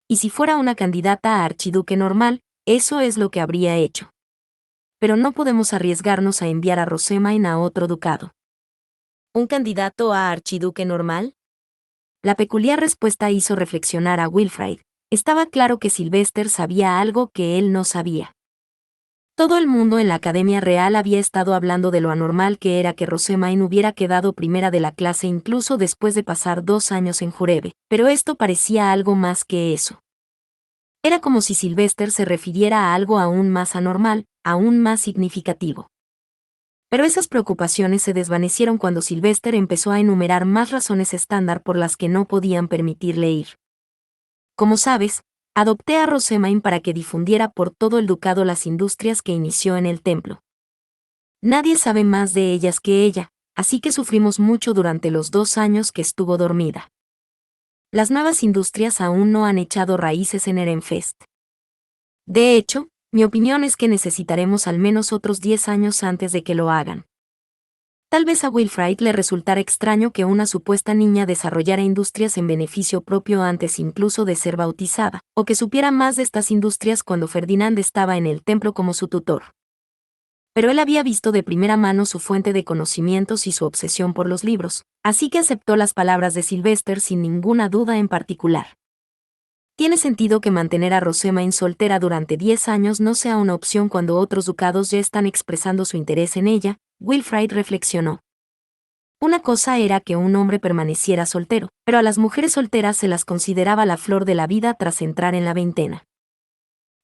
Y si fuera una candidata a archiduque normal, eso es lo que habría hecho. Pero no podemos arriesgarnos a enviar a Rosamund a otro ducado. ¿Un candidato a archiduque normal? La peculiar respuesta hizo reflexionar a Wilfrid. Estaba claro que Sylvester sabía algo que él no sabía. Todo el mundo en la Academia Real había estado hablando de lo anormal que era que Rosamund hubiera quedado primera de la clase incluso después de pasar 2 años en Jurebe, pero esto parecía algo más que eso. Era como si Sylvester se refiriera a algo aún más anormal, aún más significativo. Pero esas preocupaciones se desvanecieron cuando Sylvester empezó a enumerar más razones estándar por las que no podían permitirle ir. Como sabes, adopté a Rosamund para que difundiera por todo el ducado las industrias que inició en el templo. Nadie sabe más de ellas que ella, así que sufrimos mucho durante los 2 años que estuvo dormida. Las nuevas industrias aún no han echado raíces en Ehrenfest. De hecho, mi opinión es que necesitaremos al menos otros 10 años antes de que lo hagan. Tal vez a Wilfrid le resultara extraño que una supuesta niña desarrollara industrias en beneficio propio antes incluso de ser bautizada, o que supiera más de estas industrias cuando Ferdinand estaba en el templo como su tutor. Pero él había visto de primera mano su fuente de conocimientos y su obsesión por los libros, así que aceptó las palabras de Sylvester sin ninguna duda en particular. Tiene sentido que mantener a Rosamund soltera durante 10 años no sea una opción cuando otros ducados ya están expresando su interés en ella, Wilfrid reflexionó. Una cosa era que un hombre permaneciera soltero, pero a las mujeres solteras se las consideraba la flor de la vida tras entrar en la veintena.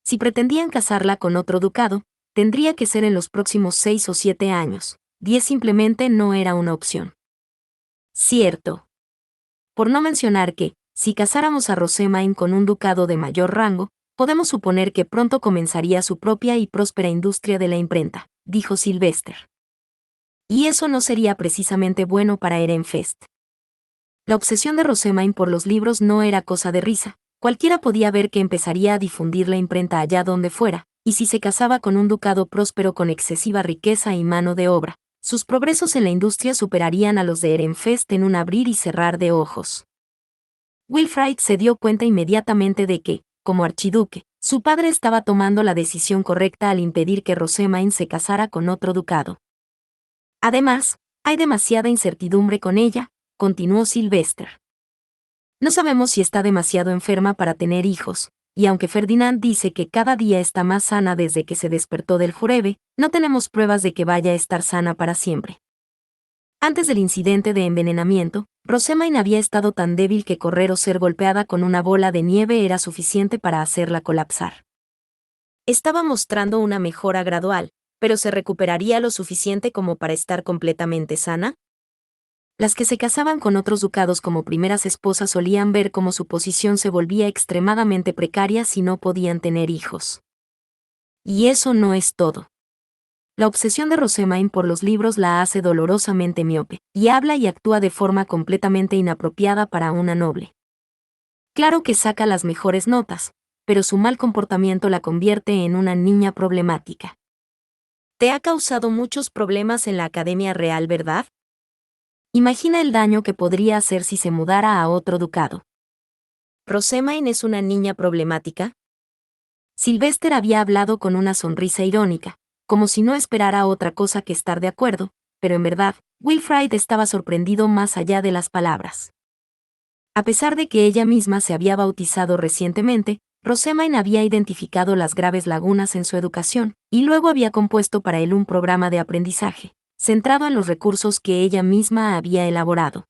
Si pretendían casarla con otro ducado, tendría que ser en los próximos 6 o 7 años. 10 simplemente no era una opción. Cierto. Por no mencionar que, si casáramos a Rosamund con un ducado de mayor rango, podemos suponer que pronto comenzaría su propia y próspera industria de la imprenta, dijo Sylvester. Y eso no sería precisamente bueno para Ehrenfest. La obsesión de Rosamund por los libros no era cosa de risa, cualquiera podía ver que empezaría a difundir la imprenta allá donde fuera, y si se casaba con un ducado próspero con excesiva riqueza y mano de obra, sus progresos en la industria superarían a los de Ehrenfest en un abrir y cerrar de ojos. Wilfrid se dio cuenta inmediatamente de que, como archiduque, su padre estaba tomando la decisión correcta al impedir que Rosamund se casara con otro ducado. Además, hay demasiada incertidumbre con ella, continuó Sylvester. No sabemos si está demasiado enferma para tener hijos, y aunque Ferdinand dice que cada día está más sana desde que se despertó del jurebe, no tenemos pruebas de que vaya a estar sana para siempre. Antes del incidente de envenenamiento, Rosamund había estado tan débil que correr o ser golpeada con una bola de nieve era suficiente para hacerla colapsar. Estaba mostrando una mejora gradual, pero ¿se recuperaría lo suficiente como para estar completamente sana? Las que se casaban con otros ducados como primeras esposas solían ver cómo su posición se volvía extremadamente precaria si no podían tener hijos. Y eso no es todo. La obsesión de Rosamund por los libros la hace dolorosamente miope, y habla y actúa de forma completamente inapropiada para una noble. Claro que saca las mejores notas, pero su mal comportamiento la convierte en una niña problemática. Te ha causado muchos problemas en la Academia Real, ¿verdad? Imagina el daño que podría hacer si se mudara a otro ducado. ¿Rosamund es una niña problemática? Sylvester había hablado con una sonrisa irónica, como si no esperara otra cosa que estar de acuerdo, pero en verdad, Wilfrid estaba sorprendido más allá de las palabras. A pesar de que ella misma se había bautizado recientemente, Rosamund había identificado las graves lagunas en su educación, y luego había compuesto para él un programa de aprendizaje, centrado en los recursos que ella misma había elaborado.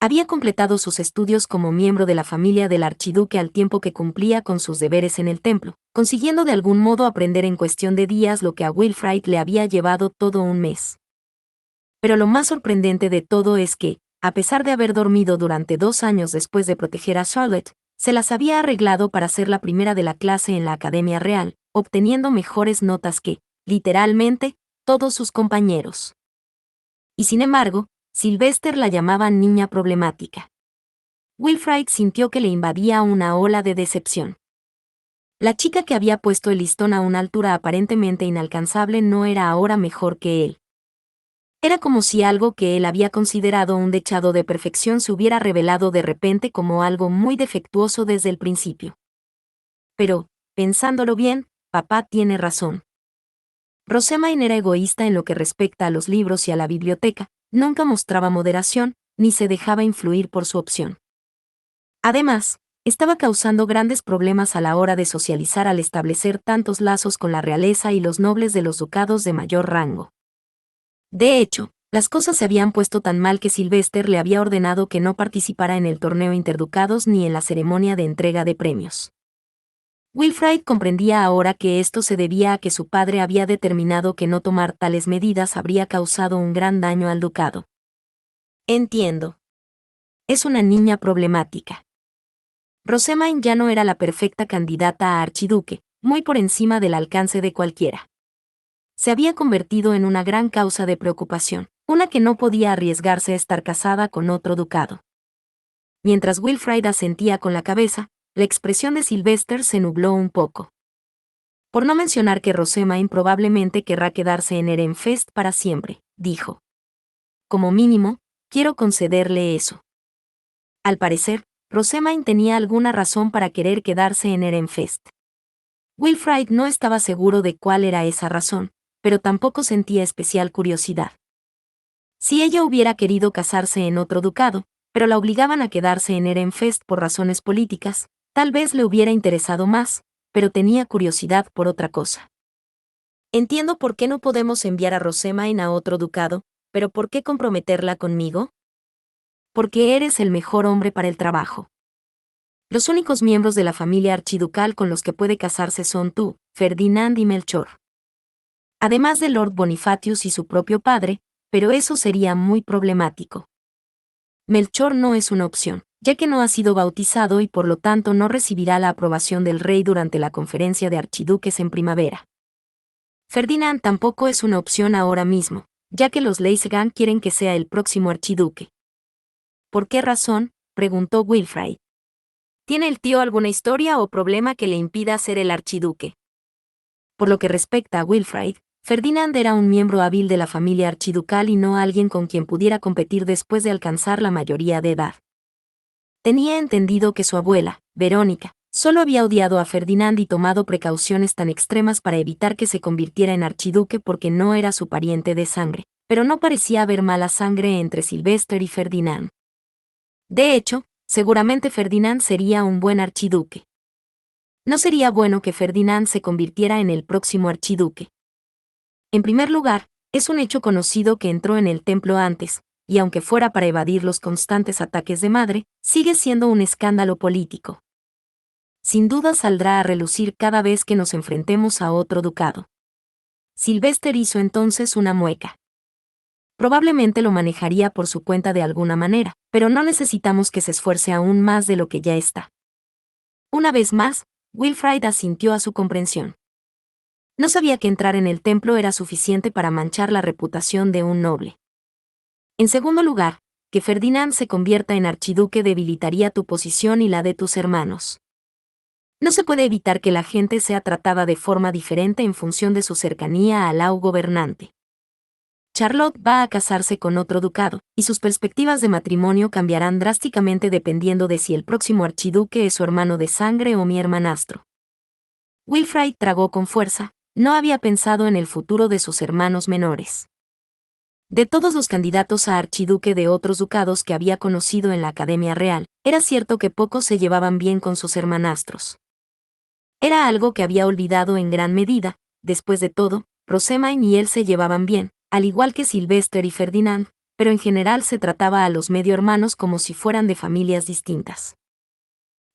Había completado sus estudios como miembro de la familia del archiduque al tiempo que cumplía con sus deberes en el templo, consiguiendo de algún modo aprender en cuestión de días lo que a Wilfrid le había llevado todo un mes. Pero lo más sorprendente de todo es que, a pesar de haber dormido durante 2 años después de proteger a Charlotte, se las había arreglado para ser la primera de la clase en la Academia Real, obteniendo mejores notas que, literalmente, todos sus compañeros. Y sin embargo, Sylvester la llamaba niña problemática. Wilfrid sintió que le invadía una ola de decepción. La chica que había puesto el listón a una altura aparentemente inalcanzable no era ahora mejor que él. Era como si algo que él había considerado un dechado de perfección se hubiera revelado de repente como algo muy defectuoso desde el principio. Pero, pensándolo bien, papá tiene razón. Rosamund era egoísta en lo que respecta a los libros y a la biblioteca, nunca mostraba moderación, ni se dejaba influir por su opción. Además, estaba causando grandes problemas a la hora de socializar al establecer tantos lazos con la realeza y los nobles de los ducados de mayor rango. De hecho, las cosas se habían puesto tan mal que Sylvester le había ordenado que no participara en el torneo interducados ni en la ceremonia de entrega de premios. Wilfrid comprendía ahora que esto se debía a que su padre había determinado que no tomar tales medidas habría causado un gran daño al ducado. Entiendo. Es una niña problemática. Rosamund ya no era la perfecta candidata a archiduque, muy por encima del alcance de cualquiera. Se había convertido en una gran causa de preocupación, una que no podía arriesgarse a estar casada con otro ducado. Mientras Wilfrid asentía con la cabeza, la expresión de Sylvester se nubló un poco. Por no mencionar que Rosamund probablemente querrá quedarse en Ehrenfest para siempre, dijo. Como mínimo, quiero concederle eso. Al parecer, Rosamund tenía alguna razón para querer quedarse en Ehrenfest. Wilfrid no estaba seguro de cuál era esa razón, pero tampoco sentía especial curiosidad. Si ella hubiera querido casarse en otro ducado, pero la obligaban a quedarse en Ehrenfest por razones políticas, tal vez le hubiera interesado más, pero tenía curiosidad por otra cosa. Entiendo por qué no podemos enviar a Rosamund a otro ducado, pero ¿por qué comprometerla conmigo? Porque eres el mejor hombre para el trabajo. Los únicos miembros de la familia archiducal con los que puede casarse son tú, Ferdinand y Melchor. Además de Lord Bonifacius y su propio padre, pero eso sería muy problemático. Melchor no es una opción, ya que no ha sido bautizado y por lo tanto no recibirá la aprobación del rey durante la conferencia de archiduques en primavera. Ferdinand tampoco es una opción ahora mismo, ya que los Leisegan quieren que sea el próximo archiduque. ¿Por qué razón?, preguntó Wilfrid. ¿Tiene el tío alguna historia o problema que le impida ser el archiduque? Por lo que respecta a Wilfrid, Ferdinand era un miembro hábil de la familia archiducal y no alguien con quien pudiera competir después de alcanzar la mayoría de edad. Tenía entendido que su abuela, Verónica, solo había odiado a Ferdinand y tomado precauciones tan extremas para evitar que se convirtiera en archiduque porque no era su pariente de sangre, pero no parecía haber mala sangre entre Sylvester y Ferdinand. De hecho, seguramente Ferdinand sería un buen archiduque. No sería bueno que Ferdinand se convirtiera en el próximo archiduque. En primer lugar, es un hecho conocido que entró en el templo antes, y aunque fuera para evadir los constantes ataques de madre, sigue siendo un escándalo político. Sin duda saldrá a relucir cada vez que nos enfrentemos a otro ducado. Sylvester hizo entonces una mueca. Probablemente lo manejaría por su cuenta de alguna manera, pero no necesitamos que se esfuerce aún más de lo que ya está. Una vez más, Wilfrid asintió a su comprensión. No sabía que entrar en el templo era suficiente para manchar la reputación de un noble. En segundo lugar, que Ferdinand se convierta en archiduque debilitaría tu posición y la de tus hermanos. No se puede evitar que la gente sea tratada de forma diferente en función de su cercanía al au gobernante. Charlotte va a casarse con otro ducado, y sus perspectivas de matrimonio cambiarán drásticamente dependiendo de si el próximo archiduque es su hermano de sangre o mi hermanastro. Wilfrid tragó con fuerza, no había pensado en el futuro de sus hermanos menores. De todos los candidatos a archiduque de otros ducados que había conocido en la Academia Real, era cierto que pocos se llevaban bien con sus hermanastros. Era algo que había olvidado en gran medida. Después de todo, Rosamund y él se llevaban bien, al igual que Sylvester y Ferdinand, pero en general se trataba a los medio hermanos como si fueran de familias distintas.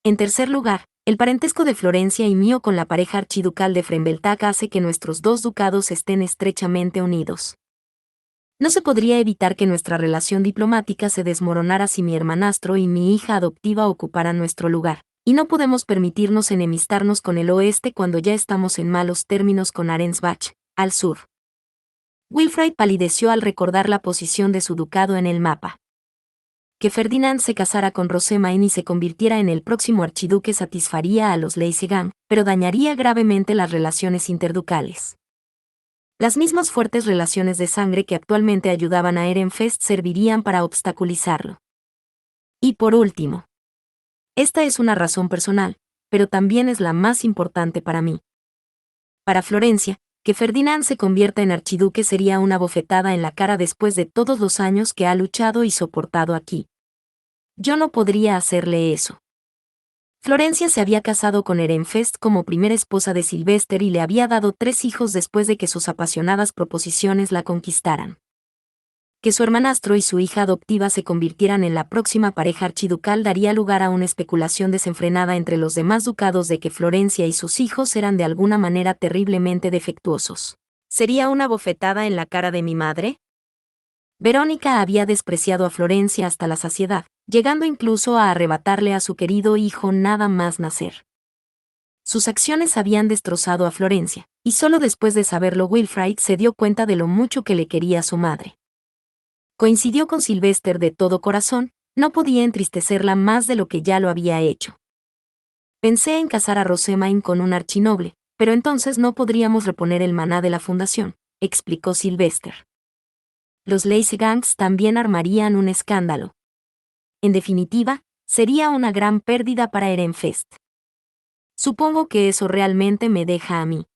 En tercer lugar, el parentesco de Florencia y mío con la pareja archiducal de Frembeltag hace que nuestros dos ducados estén estrechamente unidos. No se podría evitar que nuestra relación diplomática se desmoronara si mi hermanastro y mi hija adoptiva ocuparan nuestro lugar, y no podemos permitirnos enemistarnos con el oeste cuando ya estamos en malos términos con Arensbach, al sur. Wilfrid palideció al recordar la posición de su ducado en el mapa. Que Ferdinand se casara con Rosamund y se convirtiera en el próximo archiduque satisfaría a los Leisegang, pero dañaría gravemente las relaciones interducales. Las mismas fuertes relaciones de sangre que actualmente ayudaban a Ehrenfest servirían para obstaculizarlo. Y por último, esta es una razón personal, pero también es la más importante para mí. Para Florencia, que Ferdinand se convierta en archiduque sería una bofetada en la cara después de todos los años que ha luchado y soportado aquí. Yo no podría hacerle eso. Florencia se había casado con Ehrenfest como primera esposa de Sylvester y le había dado 3 hijos después de que sus apasionadas proposiciones la conquistaran. Que su hermanastro y su hija adoptiva se convirtieran en la próxima pareja archiducal daría lugar a una especulación desenfrenada entre los demás ducados de que Florencia y sus hijos eran de alguna manera terriblemente defectuosos. ¿Sería una bofetada en la cara de mi madre? Verónica había despreciado a Florencia hasta la saciedad, llegando incluso a arrebatarle a su querido hijo nada más nacer. Sus acciones habían destrozado a Florencia, y solo después de saberlo Wilfrid se dio cuenta de lo mucho que le quería a su madre. Coincidió con Sylvester de todo corazón, no podía entristecerla más de lo que ya lo había hecho. Pensé en casar a Rosamund con un archinoble, pero entonces no podríamos reponer el maná de la fundación, explicó Sylvester. Los Leisegangs también armarían un escándalo. En definitiva, sería una gran pérdida para Ehrenfest. Supongo que eso realmente me deja a mí,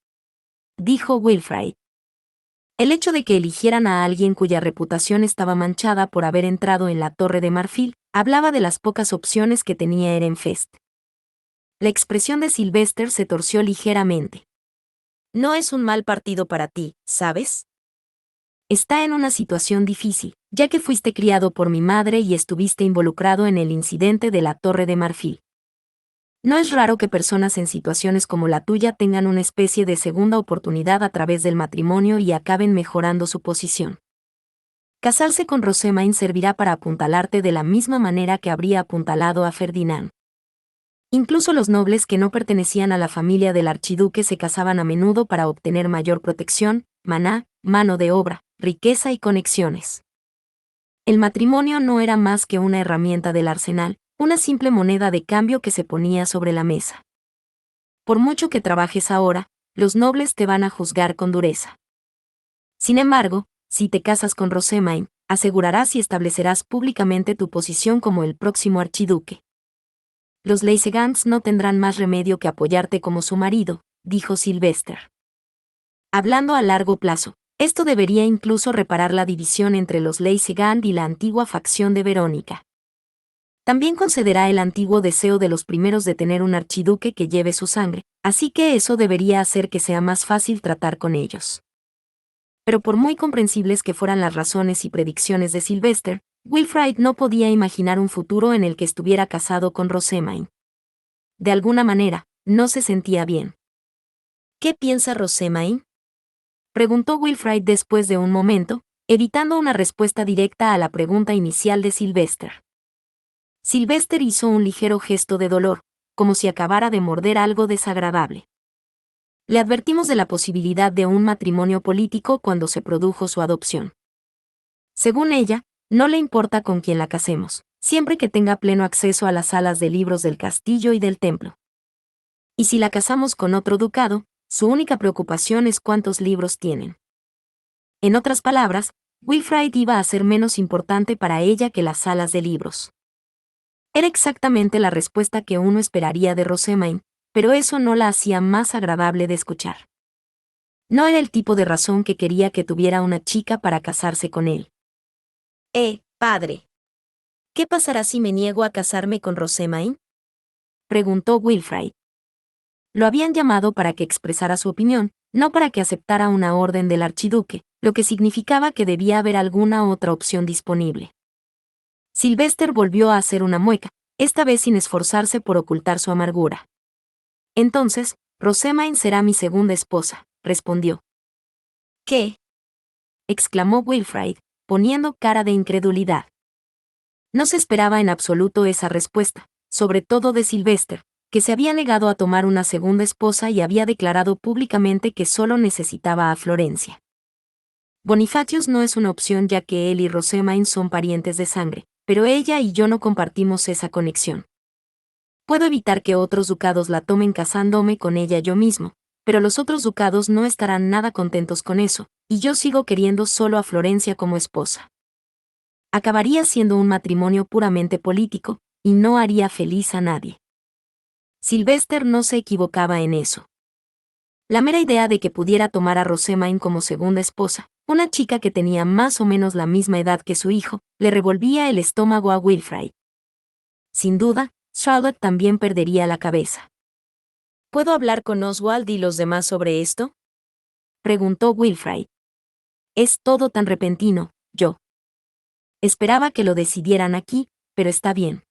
dijo Wilfrid. El hecho de que eligieran a alguien cuya reputación estaba manchada por haber entrado en la Torre de Marfil, hablaba de las pocas opciones que tenía Ehrenfest. La expresión de Sylvester se torció ligeramente. No es un mal partido para ti, ¿sabes? Está en una situación difícil, ya que fuiste criado por mi madre y estuviste involucrado en el incidente de la Torre de Marfil. No es raro que personas en situaciones como la tuya tengan una especie de segunda oportunidad a través del matrimonio y acaben mejorando su posición. Casarse con Rosamund servirá para apuntalarte de la misma manera que habría apuntalado a Ferdinand. Incluso los nobles que no pertenecían a la familia del archiduque se casaban a menudo para obtener mayor protección, maná, mano de obra, riqueza y conexiones. El matrimonio no era más que una herramienta del arsenal, una simple moneda de cambio que se ponía sobre la mesa. Por mucho que trabajes ahora, los nobles te van a juzgar con dureza. Sin embargo, si te casas con Rosamund, asegurarás y establecerás públicamente tu posición como el próximo archiduque. Los Leisegangs no tendrán más remedio que apoyarte como su marido, dijo Sylvester. Hablando a largo plazo, esto debería incluso reparar la división entre los Leisegang y la antigua facción de Verónica. También concederá el antiguo deseo de los primeros de tener un archiduque que lleve su sangre, así que eso debería hacer que sea más fácil tratar con ellos. Pero por muy comprensibles que fueran las razones y predicciones de Sylvester, Wilfrid no podía imaginar un futuro en el que estuviera casado con Rosamund. De alguna manera, no se sentía bien. ¿Qué piensa Rosamund?, preguntó Wilfrid después de un momento, evitando una respuesta directa a la pregunta inicial de Sylvester. Sylvester hizo un ligero gesto de dolor, como si acabara de morder algo desagradable. Le advertimos de la posibilidad de un matrimonio político cuando se produjo su adopción. Según ella, no le importa con quién la casemos, siempre que tenga pleno acceso a las salas de libros del castillo y del templo. Y si la casamos con otro ducado, su única preocupación es cuántos libros tienen. En otras palabras, Wilfrid iba a ser menos importante para ella que las salas de libros. Era exactamente la respuesta que uno esperaría de Rosamund, pero eso no la hacía más agradable de escuchar. No era el tipo de razón que quería que tuviera una chica para casarse con él. Padre. ¿Qué pasará si me niego a casarme con Rosamund? Preguntó Wilfrid. Lo habían llamado para que expresara su opinión, no para que aceptara una orden del archiduque, lo que significaba que debía haber alguna otra opción disponible. Sylvester volvió a hacer una mueca, esta vez sin esforzarse por ocultar su amargura. Entonces, Rosamund será mi segunda esposa, respondió. ¿Qué? Exclamó Wilfrid, poniendo cara de incredulidad. No se esperaba en absoluto esa respuesta, sobre todo de Sylvester, que se había negado a tomar una segunda esposa y había declarado públicamente que solo necesitaba a Florencia. Bonifacius no es una opción ya que él y Rosamund son parientes de sangre, pero ella y yo no compartimos esa conexión. Puedo evitar que otros ducados la tomen casándome con ella yo mismo, pero los otros ducados no estarán nada contentos con eso, y yo sigo queriendo solo a Florencia como esposa. Acabaría siendo un matrimonio puramente político, y no haría feliz a nadie. Sylvester no se equivocaba en eso. La mera idea de que pudiera tomar a Rosamund como segunda esposa, una chica que tenía más o menos la misma edad que su hijo, le revolvía el estómago a Wilfrid. Sin duda, Charlotte también perdería la cabeza. ¿Puedo hablar con Oswald y los demás sobre esto? Preguntó Wilfrid. Es todo tan repentino, yo. Esperaba que lo decidieran aquí, pero está bien.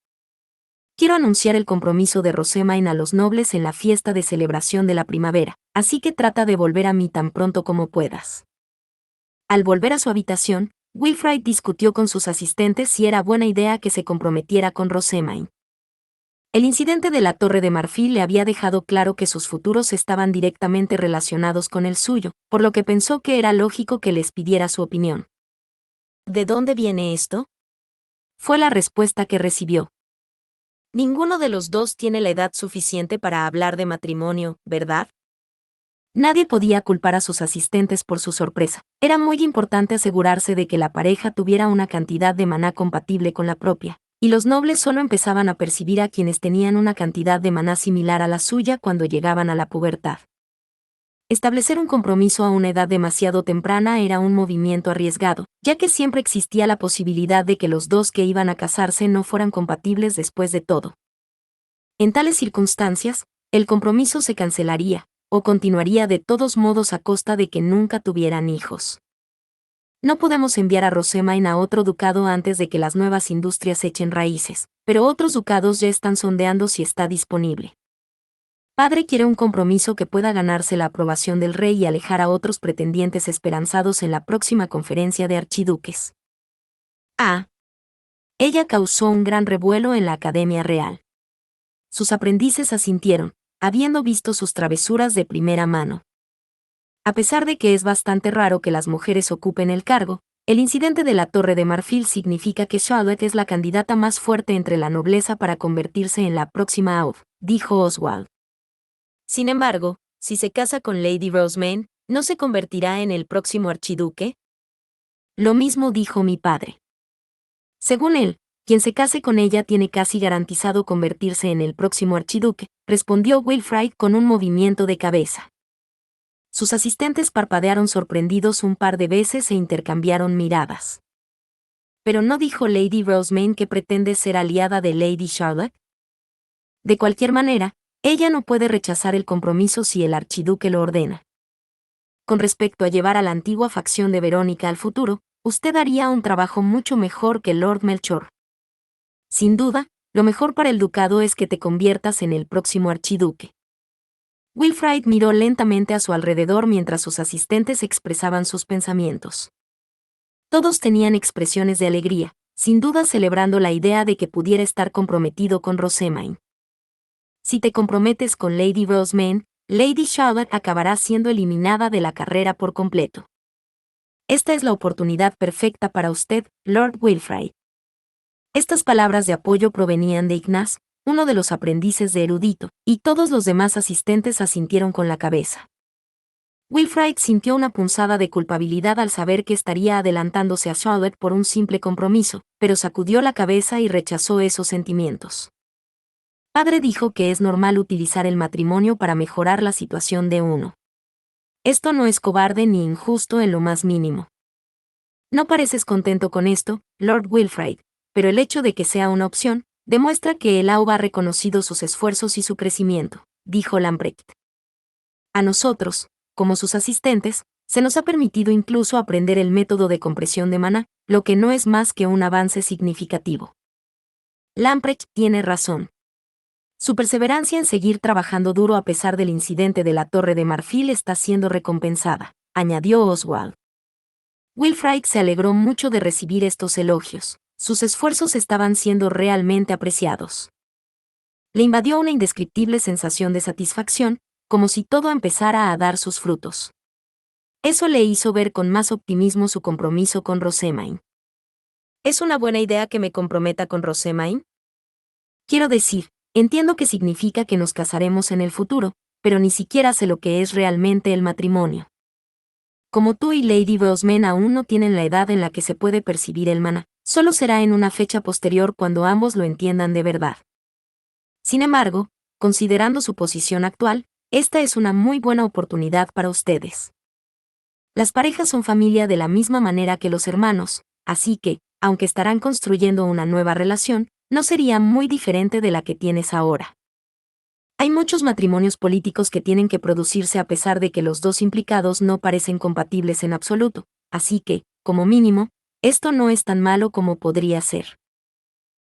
Quiero anunciar el compromiso de Rosamund a los nobles en la fiesta de celebración de la primavera, así que trata de volver a mí tan pronto como puedas. Al volver a su habitación, Wilfrid discutió con sus asistentes si era buena idea que se comprometiera con Rosamund. El incidente de la Torre de Marfil le había dejado claro que sus futuros estaban directamente relacionados con el suyo, por lo que pensó que era lógico que les pidiera su opinión. ¿De dónde viene esto? Fue la respuesta que recibió. Ninguno de los dos tiene la edad suficiente para hablar de matrimonio, ¿verdad? Nadie podía culpar a sus asistentes por su sorpresa. Era muy importante asegurarse de que la pareja tuviera una cantidad de maná compatible con la propia, y los nobles solo empezaban a percibir a quienes tenían una cantidad de maná similar a la suya cuando llegaban a la pubertad. Establecer un compromiso a una edad demasiado temprana era un movimiento arriesgado, ya que siempre existía la posibilidad de que los dos que iban a casarse no fueran compatibles después de todo. En tales circunstancias, el compromiso se cancelaría, o continuaría de todos modos a costa de que nunca tuvieran hijos. No podemos enviar a Rosamund a otro ducado antes de que las nuevas industrias echen raíces, pero otros ducados ya están sondeando si está disponible. Padre quiere un compromiso que pueda ganarse la aprobación del rey y alejar a otros pretendientes esperanzados en la próxima conferencia de archiduques. Ella causó un gran revuelo en la Academia Real. Sus aprendices asintieron, habiendo visto sus travesuras de primera mano. A pesar de que es bastante raro que las mujeres ocupen el cargo, el incidente de la Torre de Marfil significa que Charlotte es la candidata más fuerte entre la nobleza para convertirse en la próxima Aude, dijo Oswald. Sin embargo, si se casa con Lady Rosamund, ¿no se convertirá en el próximo archiduque? Lo mismo dijo mi padre. Según él, quien se case con ella tiene casi garantizado convertirse en el próximo archiduque, respondió Wilfrid con un movimiento de cabeza. Sus asistentes parpadearon sorprendidos un par de veces e intercambiaron miradas. ¿Pero no dijo Lady Rosamund que pretende ser aliada de Lady Charlotte? De cualquier manera, ella no puede rechazar el compromiso si el archiduque lo ordena. Con respecto a llevar a la antigua facción de Verónica al futuro, usted haría un trabajo mucho mejor que Lord Melchor. Sin duda, lo mejor para el ducado es que te conviertas en el próximo archiduque. Wilfrid miró lentamente a su alrededor mientras sus asistentes expresaban sus pensamientos. Todos tenían expresiones de alegría, sin duda celebrando la idea de que pudiera estar comprometido con Rosamund. Si te comprometes con Lady Rosamund, Lady Charlotte acabará siendo eliminada de la carrera por completo. Esta es la oportunidad perfecta para usted, Lord Wilfrid. Estas palabras de apoyo provenían de Ignaz, uno de los aprendices de erudito, y todos los demás asistentes asintieron con la cabeza. Wilfrid sintió una punzada de culpabilidad al saber que estaría adelantándose a Charlotte por un simple compromiso, pero sacudió la cabeza y rechazó esos sentimientos. Padre dijo que es normal utilizar el matrimonio para mejorar la situación de uno. Esto no es cobarde ni injusto en lo más mínimo. No pareces contento con esto, Lord Wilfrid, pero el hecho de que sea una opción, demuestra que el AUB ha reconocido sus esfuerzos y su crecimiento, dijo Lambrecht. A nosotros, como sus asistentes, se nos ha permitido incluso aprender el método de compresión de maná, lo que no es más que un avance significativo. Lambrecht tiene razón. Su perseverancia en seguir trabajando duro a pesar del incidente de la Torre de Marfil está siendo recompensada, añadió Oswald. Wilfrid se alegró mucho de recibir estos elogios. Sus esfuerzos estaban siendo realmente apreciados. Le invadió una indescriptible sensación de satisfacción, como si todo empezara a dar sus frutos. Eso le hizo ver con más optimismo su compromiso con Rosamund. ¿Es una buena idea que me comprometa con Rosamund? Quiero decir, entiendo que significa que nos casaremos en el futuro, pero ni siquiera sé lo que es realmente el matrimonio. Como tú y Lady Rosamund aún no tienen la edad en la que se puede percibir el maná, solo será en una fecha posterior cuando ambos lo entiendan de verdad. Sin embargo, considerando su posición actual, esta es una muy buena oportunidad para ustedes. Las parejas son familia de la misma manera que los hermanos, así que, aunque estarán construyendo una nueva relación, no sería muy diferente de la que tienes ahora. Hay muchos matrimonios políticos que tienen que producirse a pesar de que los dos implicados no parecen compatibles en absoluto, así que, como mínimo, esto no es tan malo como podría ser.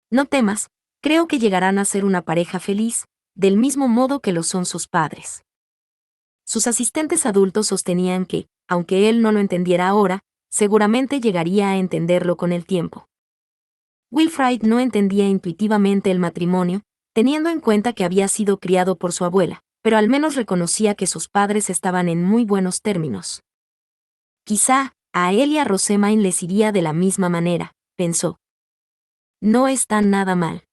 No temas, creo que llegarán a ser una pareja feliz, del mismo modo que lo son sus padres. Sus asistentes adultos sostenían que, aunque él no lo entendiera ahora, seguramente llegaría a entenderlo con el tiempo. Wilfrid no entendía intuitivamente el matrimonio, teniendo en cuenta que había sido criado por su abuela, pero al menos reconocía que sus padres estaban en muy buenos términos. Quizá, a él y a Rosamund les iría de la misma manera, pensó. No está nada mal.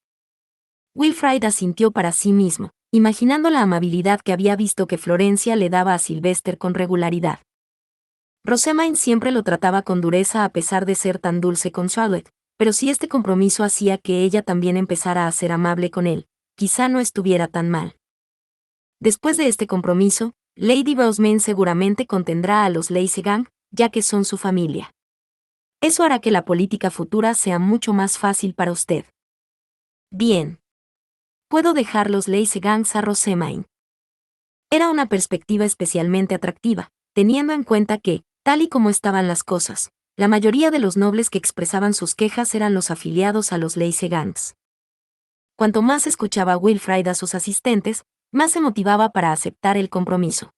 Wilfrid asintió para sí mismo, imaginando la amabilidad que había visto que Florencia le daba a Sylvester con regularidad. Rosamund siempre lo trataba con dureza a pesar de ser tan dulce con Charlotte, pero si este compromiso hacía que ella también empezara a ser amable con él, quizá no estuviera tan mal. Después de este compromiso, Lady Rosamund seguramente contendrá a los Lacegang, ya que son su familia. Eso hará que la política futura sea mucho más fácil para usted. Bien. Puedo dejar los Lacegangs a Rosamund. Era una perspectiva especialmente atractiva, teniendo en cuenta que, tal y como estaban las cosas, la mayoría de los nobles que expresaban sus quejas eran los afiliados a los Lacegangs. Cuanto más escuchaba Wilfrid a sus asistentes, más se motivaba para aceptar el compromiso.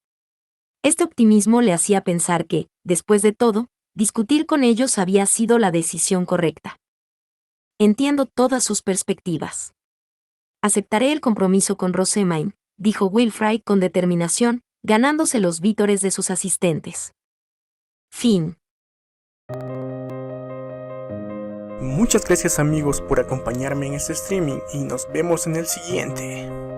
Este optimismo le hacía pensar que, después de todo, discutir con ellos había sido la decisión correcta. Entiendo todas sus perspectivas. Aceptaré el compromiso con Rosamund, dijo Wilfrid con determinación, ganándose los vítores de sus asistentes. Fin. Muchas gracias amigos por acompañarme en este streaming y nos vemos en el siguiente.